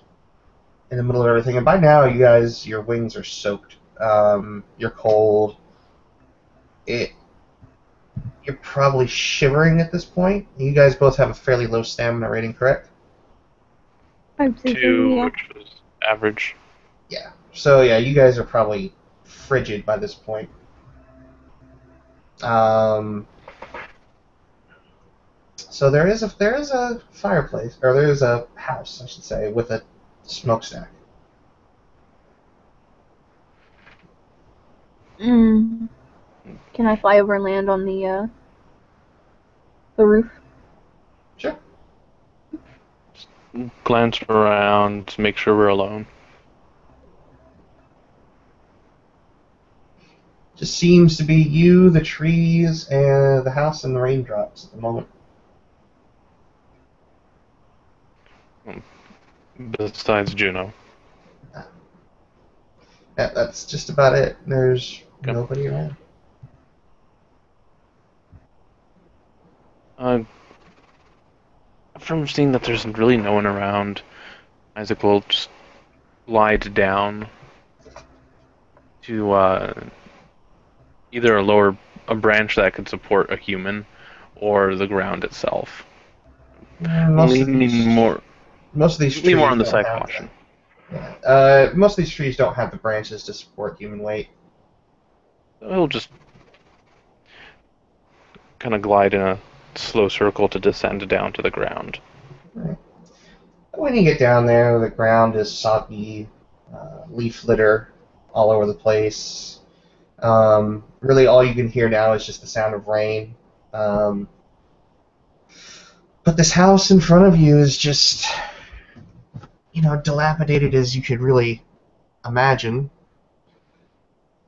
in the middle of everything, and by now, you guys, your wings are soaked. You're cold. It You're probably shivering at this point. You guys both have a fairly low stamina rating, correct? I'd say so, 2, yeah. which was average. Yeah. So yeah, you guys are probably frigid by this point. Um, so there is a fireplace, or there is a house, I should say, with a smokestack. Mm. Can I fly over and land on the roof? Sure. Glance around, make sure we're alone. Just seems to be you, the trees, and the house, and the raindrops at the moment. Besides Juno. That's just about it. There's Okay. nobody around. Uh, from seeing that there's really no one around, Isaac will just glide down to either a branch that could support a human, or the ground itself. Most of Leaning these more, lean more trees on the don't side have caution. that. Yeah. Most of these trees don't have the branches to support human weight. He'll just kind of glide in a slow circle to descend down to the ground. Right. When you get down there, the ground is soggy, leaf litter all over the place. Really, all you can hear now is just the sound of rain. Um, but this house in front of you is just, dilapidated as you could really imagine.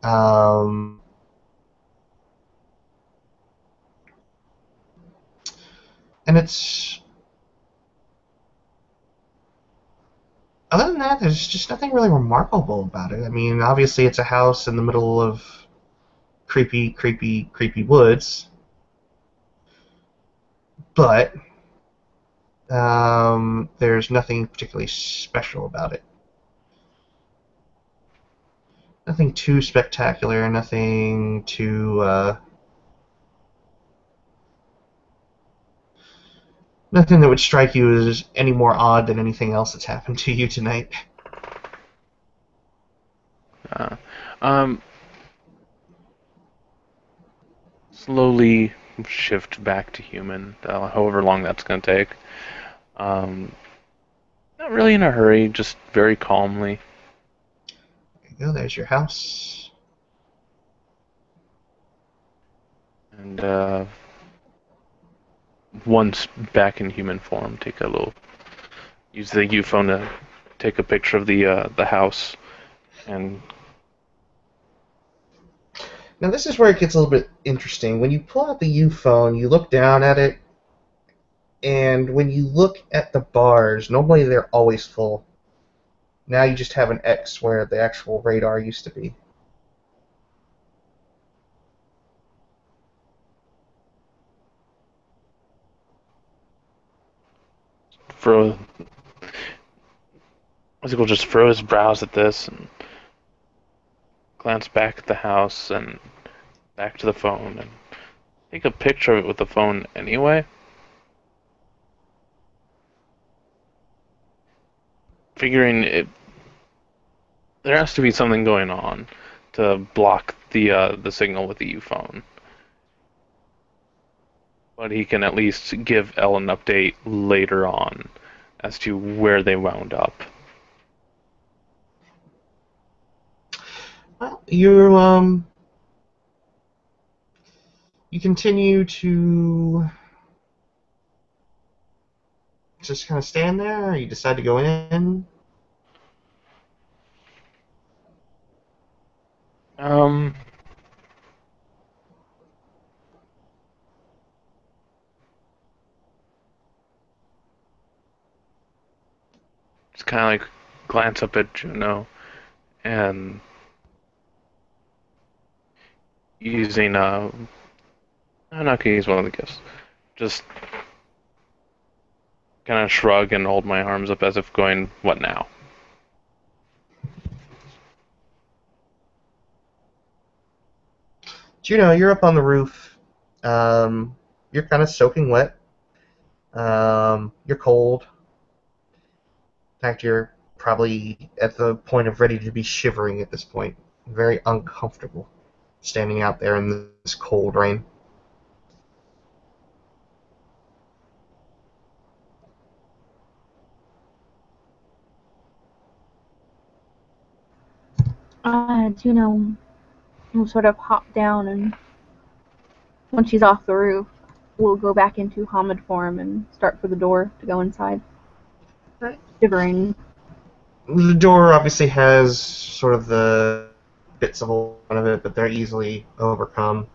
Um, and it's other than that, there's just nothing really remarkable about it. I mean, obviously, it's a house in the middle of creepy, creepy, creepy woods, but there's nothing particularly special about it. Nothing too spectacular, nothing that would strike you as any more odd than anything else that's happened to you tonight. Uh, um, Slowly shift back to human, however long that's going to take. Um, Not really in a hurry, just very calmly. There you go, there's your house. And once back in human form, use the U phone to take a picture of the house, and Now this is where it gets a little bit interesting. When you pull out the U phone, you look down at it, and when you look at the bars, normally they're always full. Now you just have an X where the actual radar used to be. Fro Ezekiel just froze his brows at this and glanced back at the house and back to the phone and take a picture of it with the phone anyway. Figuring there has to be something going on to block the signal with the U phone. But he can at least give Elle an update later on as to where they wound up. Well, you continue to just kind of stand there, or you decide to go in. Um, just kind of like glance up at Juno and using I'm not gonna use one of the gifts. Just kind of shrug and hold my arms up as if going, what now? Juno, you're up on the roof. You're kind of soaking wet. You're cold. In fact, you're probably at the point of ready to be shivering at this point. Very uncomfortable standing out there in this cold rain. Juno will sort of hop down, and when she's off the roof, we'll go back into Hamid form and start for the door to go inside. Right. Shivering. The door obviously has sort of the bits of hole in front of it, but they're easily overcome.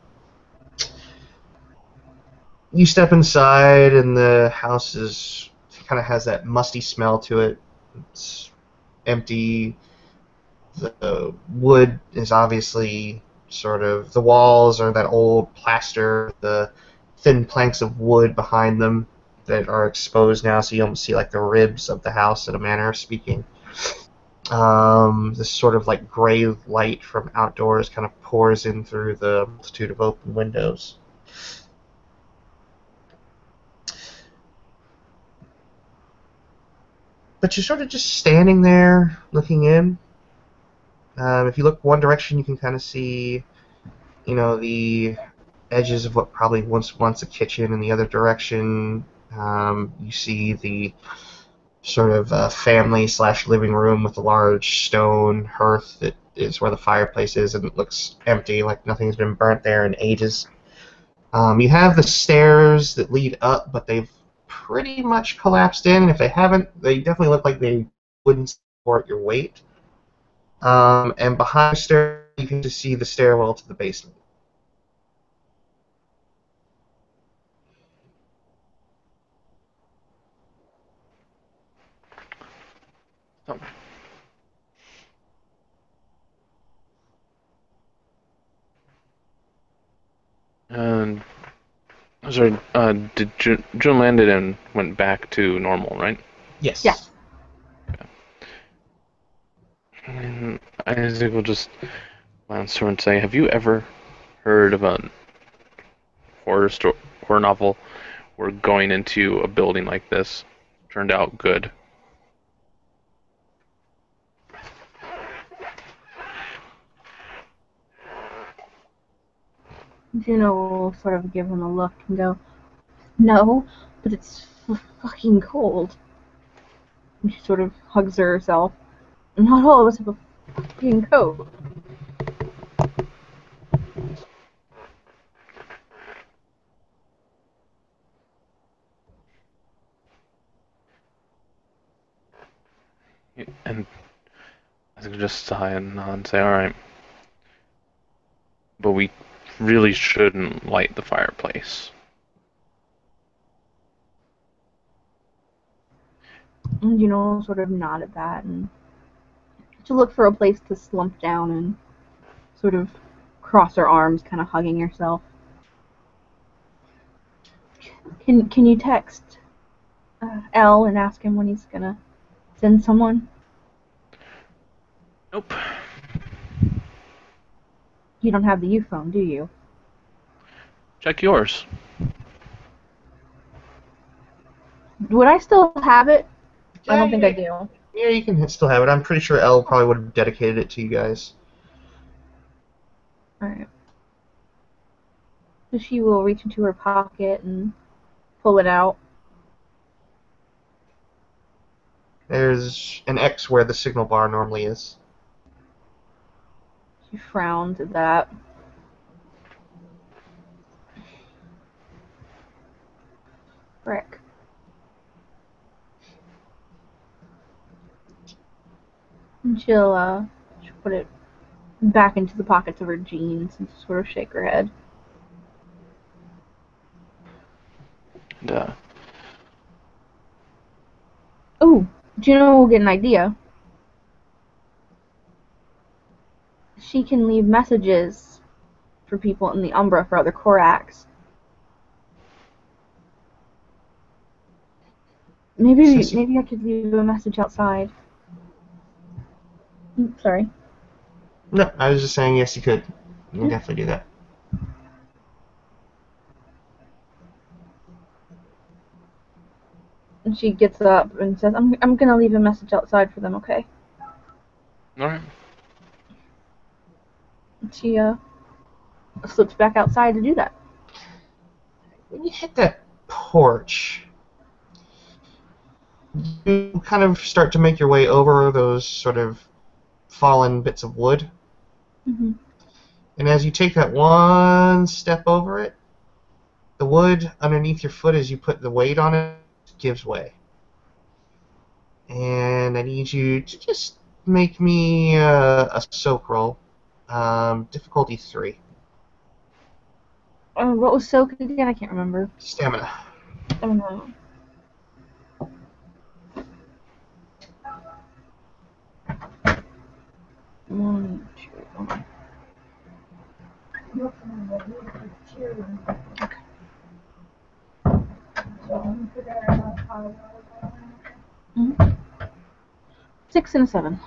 You step inside, and the house kind of has that musty smell to it. It's empty. The wood is obviously sort of, the walls are that old plaster, the thin planks of wood behind them that are exposed now, so you almost see like the ribs of the house in a manner of speaking. This sort of like gray light from outdoors kind of pours in through the multitude of open windows. But you're sort of just standing there looking in. If you look one direction, you can kind of see, the edges of what probably once a kitchen. In the other direction, you see the sort of family/living room with a large stone hearth that is where the fireplace is, and it looks empty, like nothing's been burnt there in ages. You have the stairs that lead up, but they've pretty much collapsed in, and if they haven't, they definitely look like they wouldn't support your weight. And behind the stair, you can just see the stairwell to the basement. Oh. And sorry, did June landed and went back to normal, right? Yes. Yeah. And Isaac will just glance to her and say, "Have you ever heard of a horror novel where going into a building like this turned out good?" Juno will sort of give him a look and go, "No, but it's fucking cold." And she sort of hugs herself. Not all of us have a fucking coat. to just sigh and nod and say, alright. But we really shouldn't light the fireplace. And Juno sort of nod at that and to look for a place to slump down and sort of cross her arms, kind of hugging herself. Can you text L and ask him when he's gonna send someone? Nope. You don't have the U phone, do you? Check yours. Would I still have it? I Yeah, don't think I do. Yeah, you can still have it. I'm pretty sure Elle probably would have dedicated it to you guys. Alright. So she will reach into her pocket and pull it out. There's an X where the signal bar normally is. She frowns at that. Frick. And she'll put it back into the pockets of her jeans and sort of shake her head. And, Ooh, Juno will get an idea. She can leave messages for people in the Umbra for other Korax. Maybe I could leave a message outside. Sorry. No, I was just saying yes, you could. You can definitely do that. And she gets up and says, I'm gonna leave a message outside for them, okay? alright. She slips back outside to do that. When you hit that porch, you kind of start to make your way over those sort of fallen bits of wood. Mm-hmm. And as you take that one step over it, the wood underneath your foot, as you put the weight on it, gives way. And I need you to just make me a soak roll. Difficulty 3. What was soak again? I can't remember. Stamina. Oh no. One, two, okay. Mm-hmm. 6 and a 7.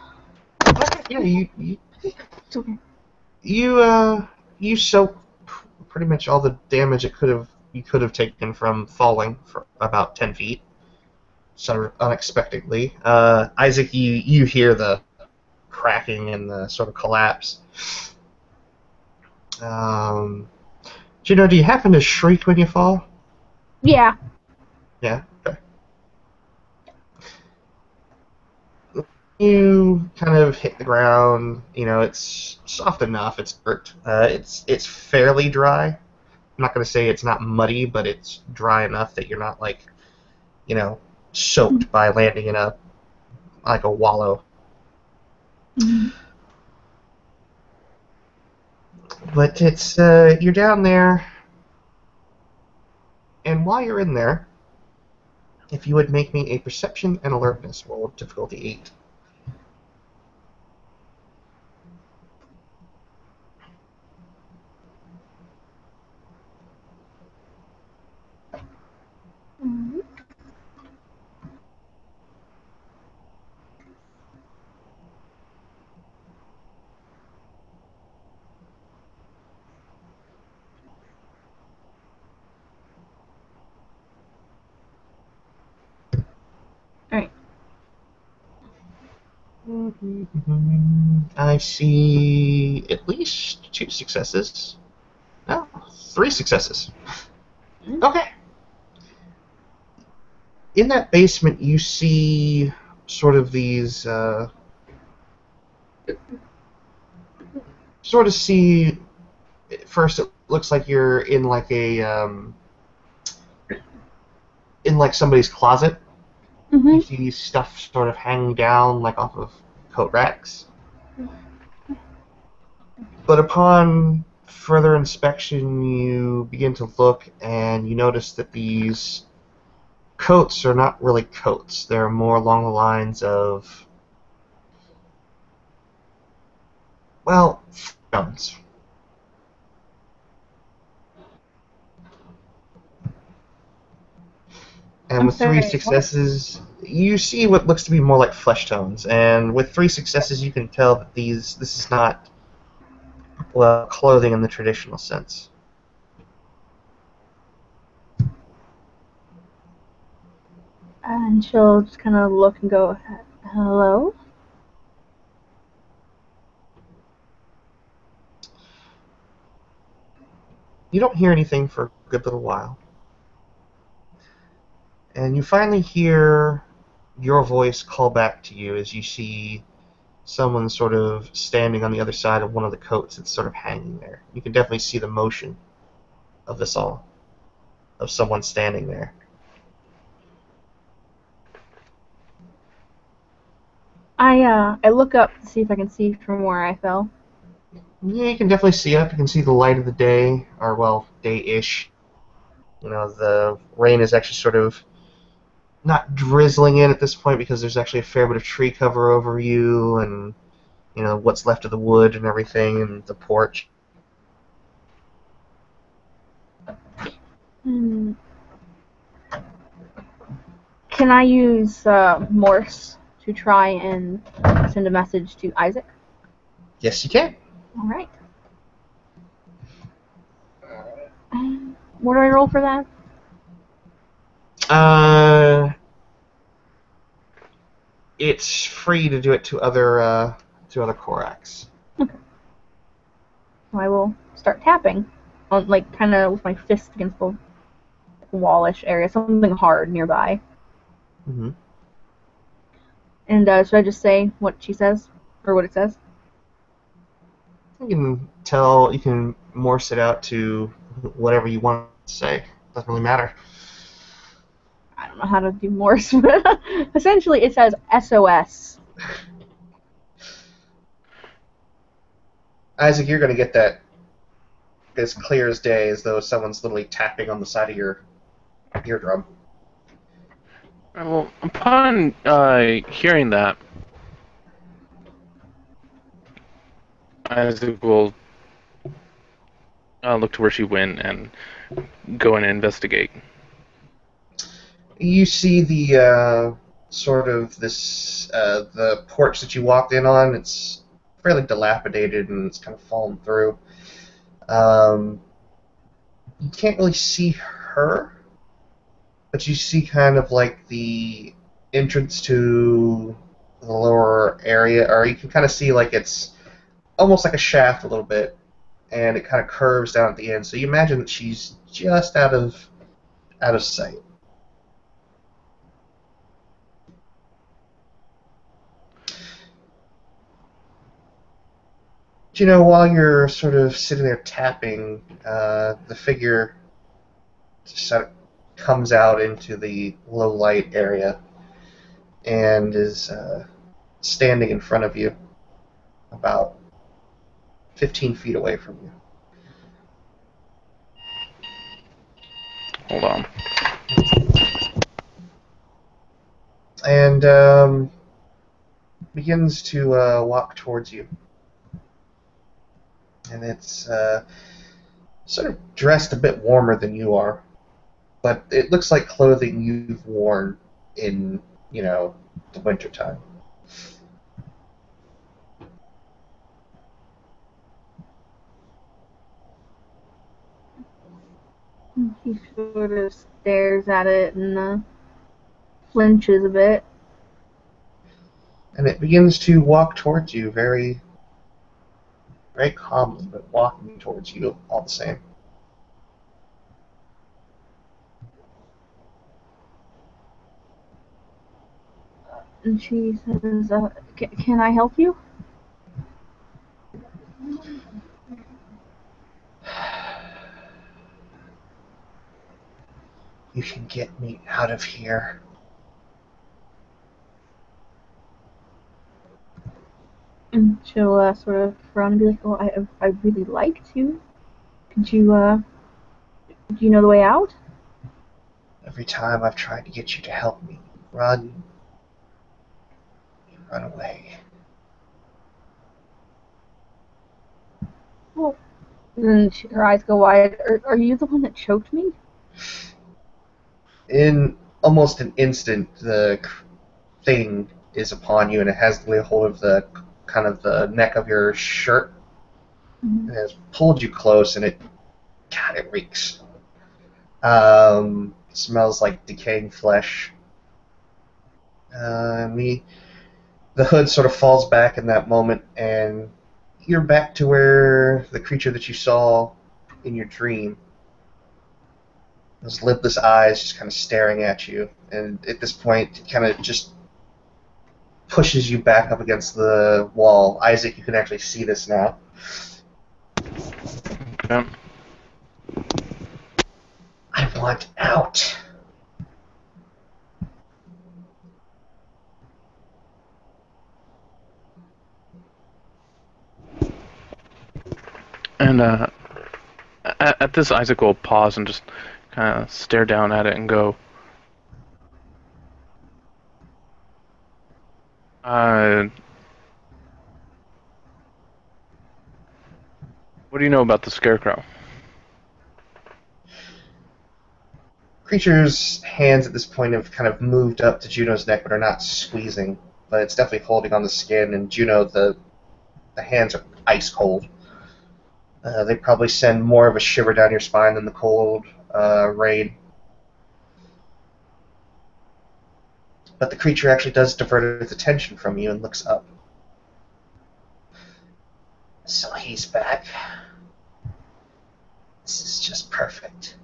Yeah, It's okay. you soak pretty much all the damage you could have taken from falling for about 10 feet, sort of unexpectedly. Isaac, you hear the cracking and the sort of collapse. Juno, do you happen to shriek when you fall? Yeah. Yeah. Okay. You kind of hit the ground. You know, it's soft enough. It's dirt. It's fairly dry. I'm not going to say it's not muddy, but it's dry enough that you're not like, soaked by landing in a wallow. Mm-hmm. But it's you're down there, and while you're in there, if you would make me a perception and alertness roll, difficulty 8. Mm-hmm. Alright. I see at least 2 successes. No, 3 successes. Okay. In that basement, you see sort of these. Sort of see. At first, it looks like you're in like in like somebody's closet. Mm-hmm. You see stuff sort of hanging down like off of coat racks. But upon further inspection, you begin to look and you notice that these coats are not really coats. They're more along the lines of, well, stones. And I'm with three sorry, what? successes, you see what looks to be more like flesh tones. And with three successes, you can tell that this is not, well, clothing in the traditional sense. And she'll just kind of look and go, hello? You don't hear anything for a good little while. And you finally hear your voice call back to you as you see someone sort of standing on the other side of one of the coats that's sort of hanging there. You can definitely see the motion of this all, of someone standing there. I look up to see if I can see from where I fell. Yeah, you can definitely see up. You can see the light of the day, or well, day-ish. You know, the rain is actually sort of not drizzling in at this point because there's actually a fair bit of tree cover over you, and you know what's left of the wood and everything, and the porch. Hmm. Can I use Morse to try and send a message to Isaac? Yes, you can. All right. What do I roll for that? It's free to do it to other Koraks. Okay. I will start tapping, on, like kind of with my fist against the wallish area, something hard nearby. Mm-hmm. And should I just say what she says or what it says? You can morse it out to whatever you want to say. Doesn't really matter. I don't know how to do Morse, but essentially it says SOS. Isaac, you're going to get that as clear as day, as though someone's literally tapping on the side of your eardrum. Well, upon hearing that, Isaac will look to where she went and go in and investigate. You see the sort of the porch that you walked in on. It's fairly dilapidated and it's kind of fallen through. You can't really see her, but you see kind of like the entrance to the lower area, or you can kind of see like it's almost like a shaft a little bit, and it kind of curves down at the end. So you imagine that she's just out of sight. You know, while you're sort of sitting there tapping, the figure just sort of comes out into the low light area and is standing in front of you, about 15 feet away from you. Hold on. And begins to walk towards you. And it's sort of dressed a bit warmer than you are, but it looks like clothing you've worn in, you know, the wintertime. He sort of stares at it and flinches a bit. And it begins to walk towards you very, very calmly, but walking towards you all the same. And she says, can I help you? You can get me out of here. And She'll sort of frown and be like, "Oh, I really like to. Could you do you know the way out?" Every time I've tried to get you to help me, you run away. Well, and then her eyes go wide. Are you the one that choked me? In almost an instant, the thing is upon you, and it has laid hold of the kind of the neck of your shirt, and has pulled you close, and God, it reeks. It smells like decaying flesh. The hood sort of falls back in that moment, and you're back to where the creature that you saw in your dream, those lidless eyes just kind of staring at you, and at this point, it kind of just pushes you back up against the wall. Isaac, you can actually see this now. Okay. I want out. And at this, Isaac will pause and just kind of stare down at it and go, what do you know about the Scarecrow? Creature's hands at this point have kind of moved up to Juno's neck, but are not squeezing. But it's definitely holding on the skin, and Juno, the hands are ice cold. They probably send more of a shiver down your spine than the cold rain. But the creature actually does divert its attention from you and looks up. So he's back. This is just perfect.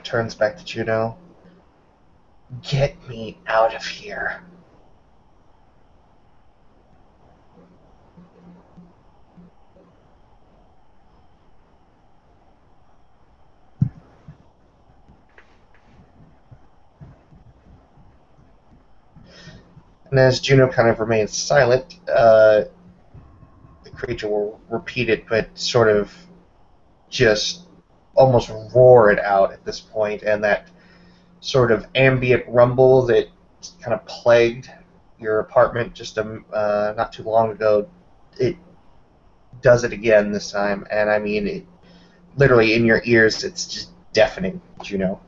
Turns back to Juno. Get me out of here. And as Juno kind of remains silent, the creature will repeat it, but sort of just almost roar it out at this point, and that sort of ambient rumble that kind of plagued your apartment just not too long ago, it does it again this time, and I mean, it literally in your ears, it's just deafening, Juno.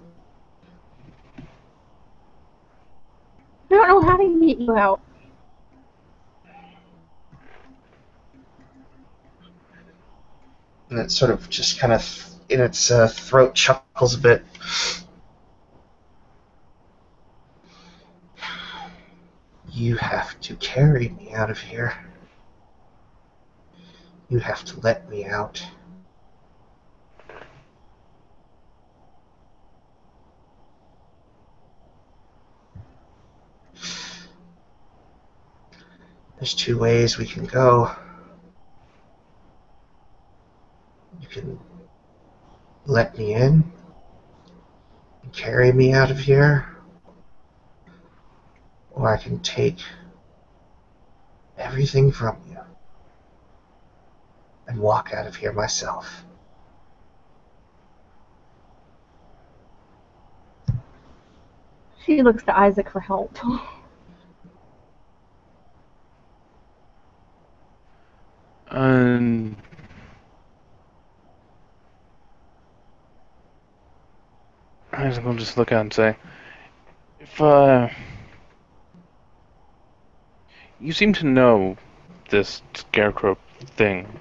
I don't know how to get you out. And it sort of just kind of, in its throat, chuckles a bit. You have to carry me out of here. You have to let me out. There's two ways we can go. You can let me in and carry me out of here, or I can take everything from you and walk out of here myself. She looks to Isaac for help. And Isaac will just look at it and say, if, you seem to know this Scarecrow thing,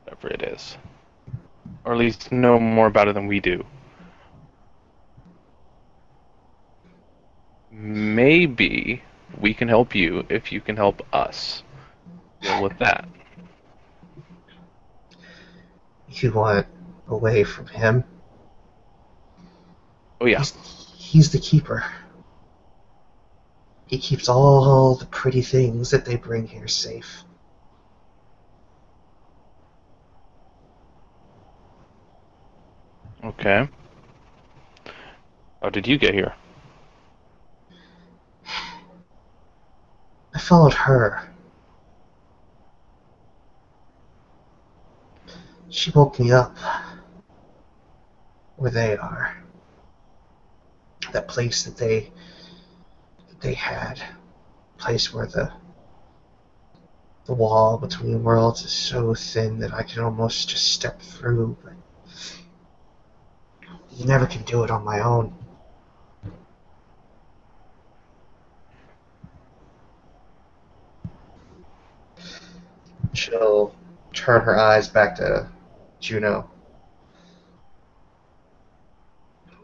whatever it is, or at least know more about it than we do. Maybe we can help you if you can help us deal with that. You want away from him? Oh yeah. He's the keeper. He keeps all the pretty things that they bring here safe. Okay. How did you get here? followed her. She woke me up where they are. That place that they had. Place where the wall between worlds is so thin that I can almost just step through, but you never can do it on my own. She'll turn her eyes back to Juno.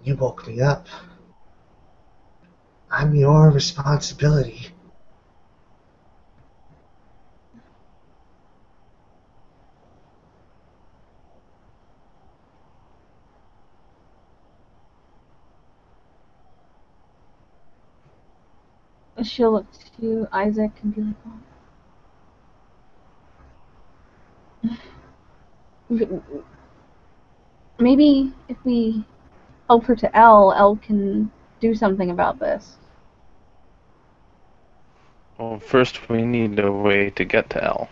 You woke me up. I'm your responsibility. She'll look to Isaac and be like, oh. Maybe if we help her to Elle can do something about this. Well, first we need a way to get to Elle.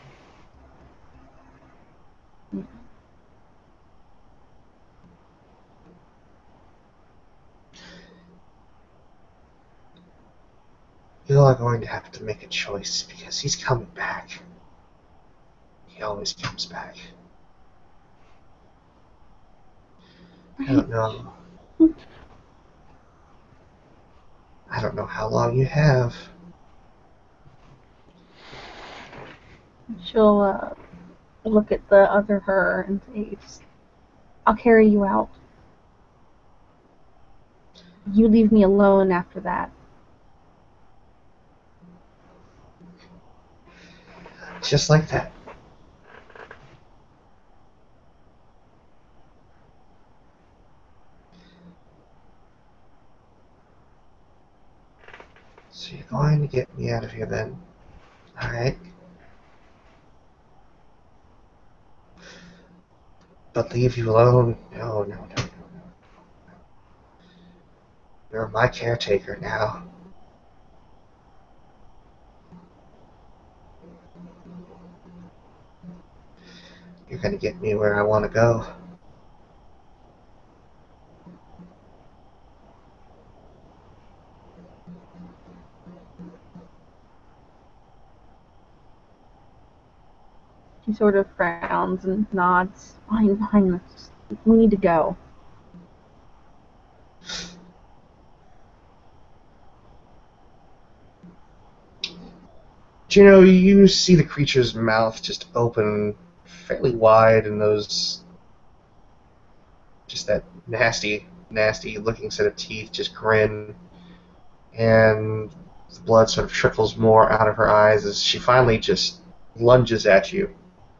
You are going to have to make a choice because he's coming back. He always comes back. Right. I don't know. I don't know how long you have. She'll look at the other her and say, I'll carry you out. You leave me alone after that. Just like that. So you're going to get me out of here then. Alright. But leave you alone? No. You're my caretaker now. You're going to get me where I want to go. She sort of frowns and nods. Fine. We need to go. Juno, you see the creature's mouth just open fairly wide, and just that nasty looking set of teeth just grin, and the blood sort of trickles more out of her eyes as she finally just lunges at you,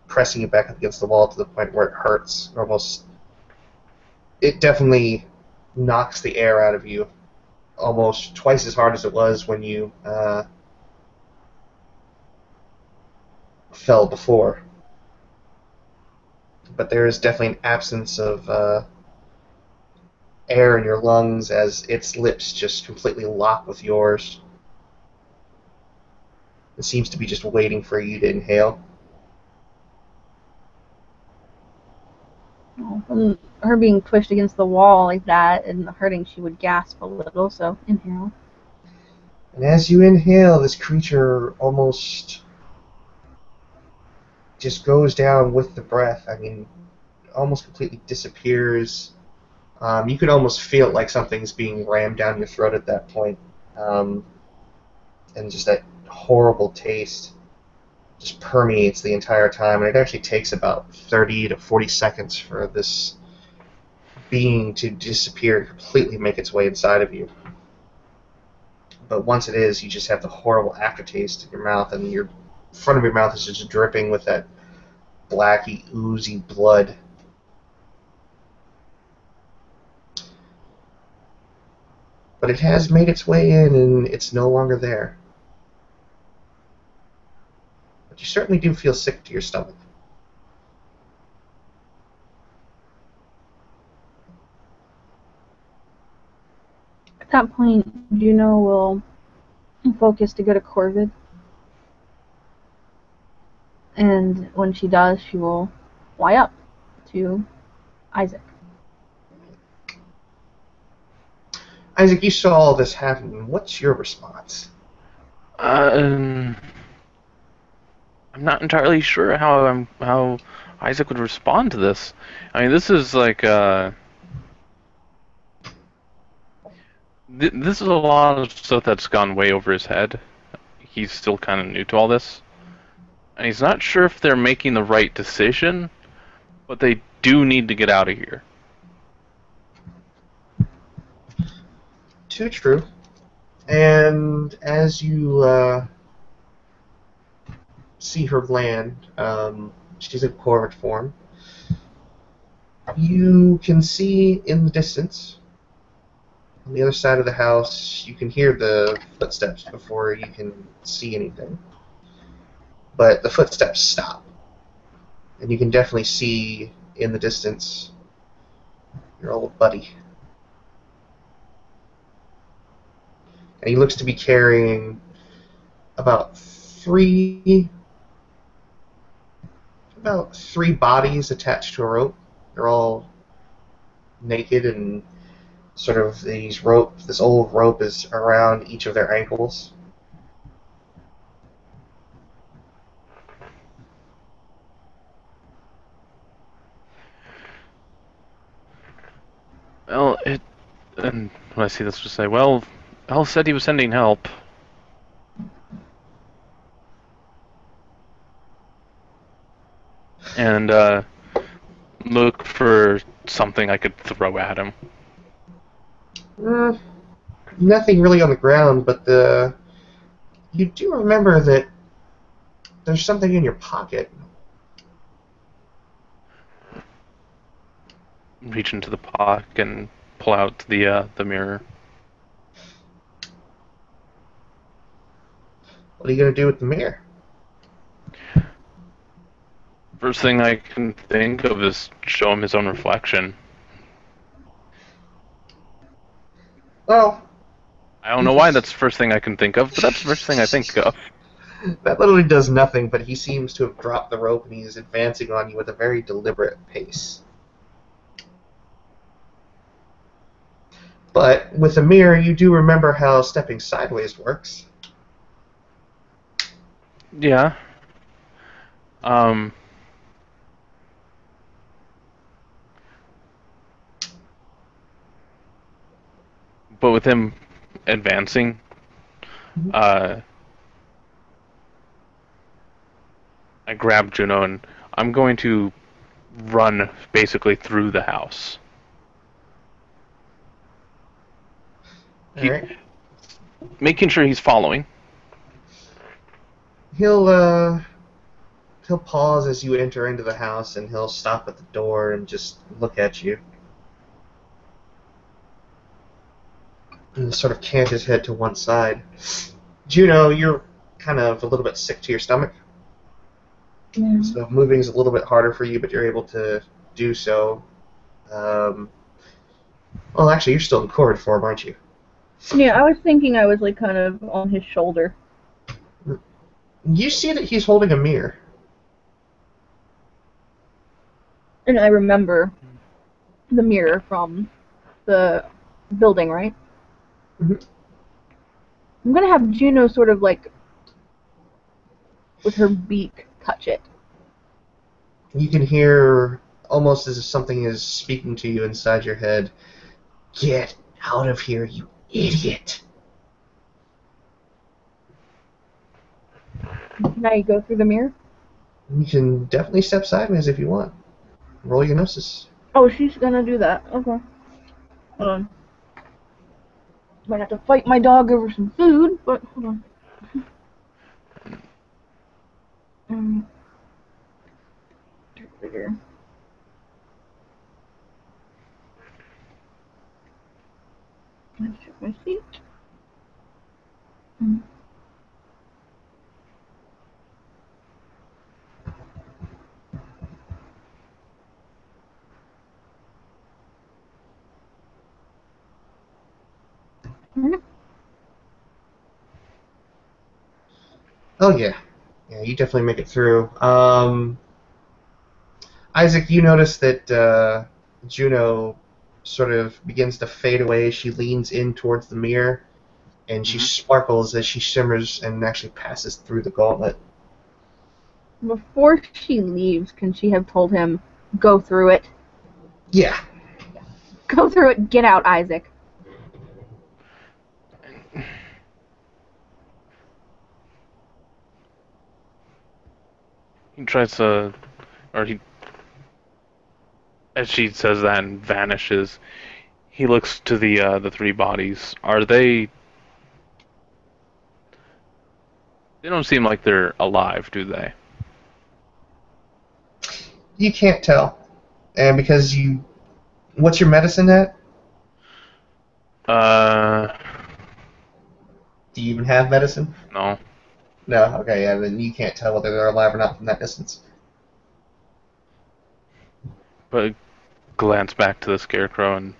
pressing you back up against the wall to the point where it hurts. Almost, it definitely knocks the air out of you, almost twice as hard as it was when you fell before. But there is definitely an absence of air in your lungs as its lips just completely lock with yours. It seems to be just waiting for you to inhale. From her being pushed against the wall like that and hurting, she would gasp a little, so inhale. And as you inhale, this creature almost just goes down with the breath. I mean, almost completely disappears. You could almost feel it like something's being rammed down your throat at that point. And just that horrible taste just permeates the entire time. And it actually takes about 30 to 40 seconds for this being to disappear and completely make its way inside of you. But once it is, you just have the horrible aftertaste in your mouth, and your front of your mouth is just dripping with that blacky, oozy blood. But it has made its way in, and it's no longer there. But you certainly do feel sick to your stomach. At that point, Juno will focus to go to Corvid. And when she does, she will fly up to Isaac. Isaac, you saw all this happen. What's your response? I'm not entirely sure how Isaac would respond to this. I mean, this is like this is a lot of stuff that's gone way over his head. He's still kind of new to all this, and he's not sure if they're making the right decision, but they do need to get out of here. Too true. And as you see her land, she's in corvid form. You can see in the distance, on the other side of the house, you can hear the footsteps before you can see anything. But the footsteps stop. And you can definitely see in the distance your old buddy. And he looks to be carrying about three bodies attached to a rope. They're all naked, and sort of this old rope is around each of their ankles. Well, and when I see this, just say, well, Al said he was sending help. And look for something I could throw at him. Nothing really on the ground, but you do remember that there's something in your pocket. Reach into the pocket and pull out the mirror. What are you going to do with the mirror? First thing I can think of is show him his own reflection. Well, I don't know why that's the first thing I can think of, but that's the first thing I think of. that literally does nothing, but he seems to have dropped the rope and he's advancing on you with a very deliberate pace. But with a mirror, you do remember how stepping sideways works. Yeah. But with him advancing, I grab Juno and I'm going to run basically through the house. Alright. Making sure he's following. He'll pause as you enter into the house, and he'll stop at the door and just look at you. And sort of cant his head to one side. Juno, you're kind of a little bit sick to your stomach. Yeah. So moving is a little bit harder for you, but you're able to do so. Well, actually, you're still in corvid form, aren't you? Yeah, I was thinking I was like kind of on his shoulder. You see that he's holding a mirror. And I remember the mirror from the building, right? Mhm. I'm gonna have Juno sort of like with her beak touch it. You can hear almost as if something is speaking to you inside your head. Get out of here, you idiot! Can I go through the mirror? You can definitely step sideways if you want. Roll your gnosis. Oh, she's gonna do that. Okay. Hold on. Might have to fight my dog over some food, but hold on. Figure. Let's check my seat. Oh yeah. Yeah, you definitely make it through. Isaac, you notice that Juno sort of begins to fade away. She leans in towards the mirror, and she Mhm. sparkles as she shimmers and actually passes through the gauntlet. Before she leaves, can she have told him, go through it? Yeah. Go through it, get out, Isaac. He tries to, or he, as she says that and vanishes, he looks to the three bodies. Are they? They don't seem like they're alive, do they? You can't tell. And because you... What's your medicine at? Uh, Do you even have medicine? no. No? Okay, yeah, then you can't tell whether they're alive or not from that distance. But glance back to the scarecrow and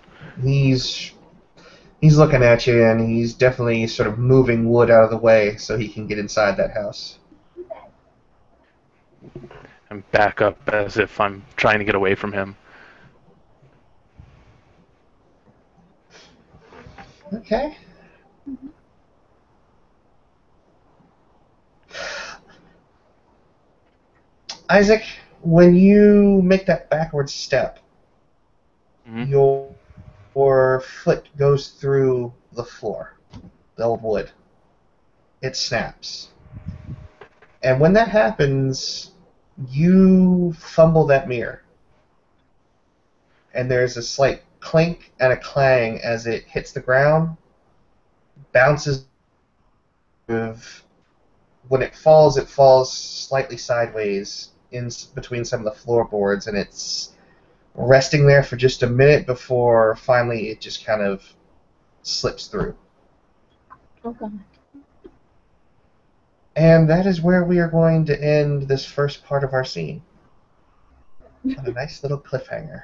He's looking at you, and he's definitely sort of moving wood out of the way so he can get inside that house. back up as if I'm trying to get away from him. Okay. Isaac, when you make that backward step, Hmm. your foot goes through the floor, the old wood. It snaps. And when that happens, you fumble that mirror. And there's a slight clink and a clang as it hits the ground, bounces. When it falls slightly sideways in between some of the floorboards, and it's resting there for just a minute before finally it just kind of slips through. Oh, God. And that is where we are going to end this first part of our scene. On a nice little cliffhanger.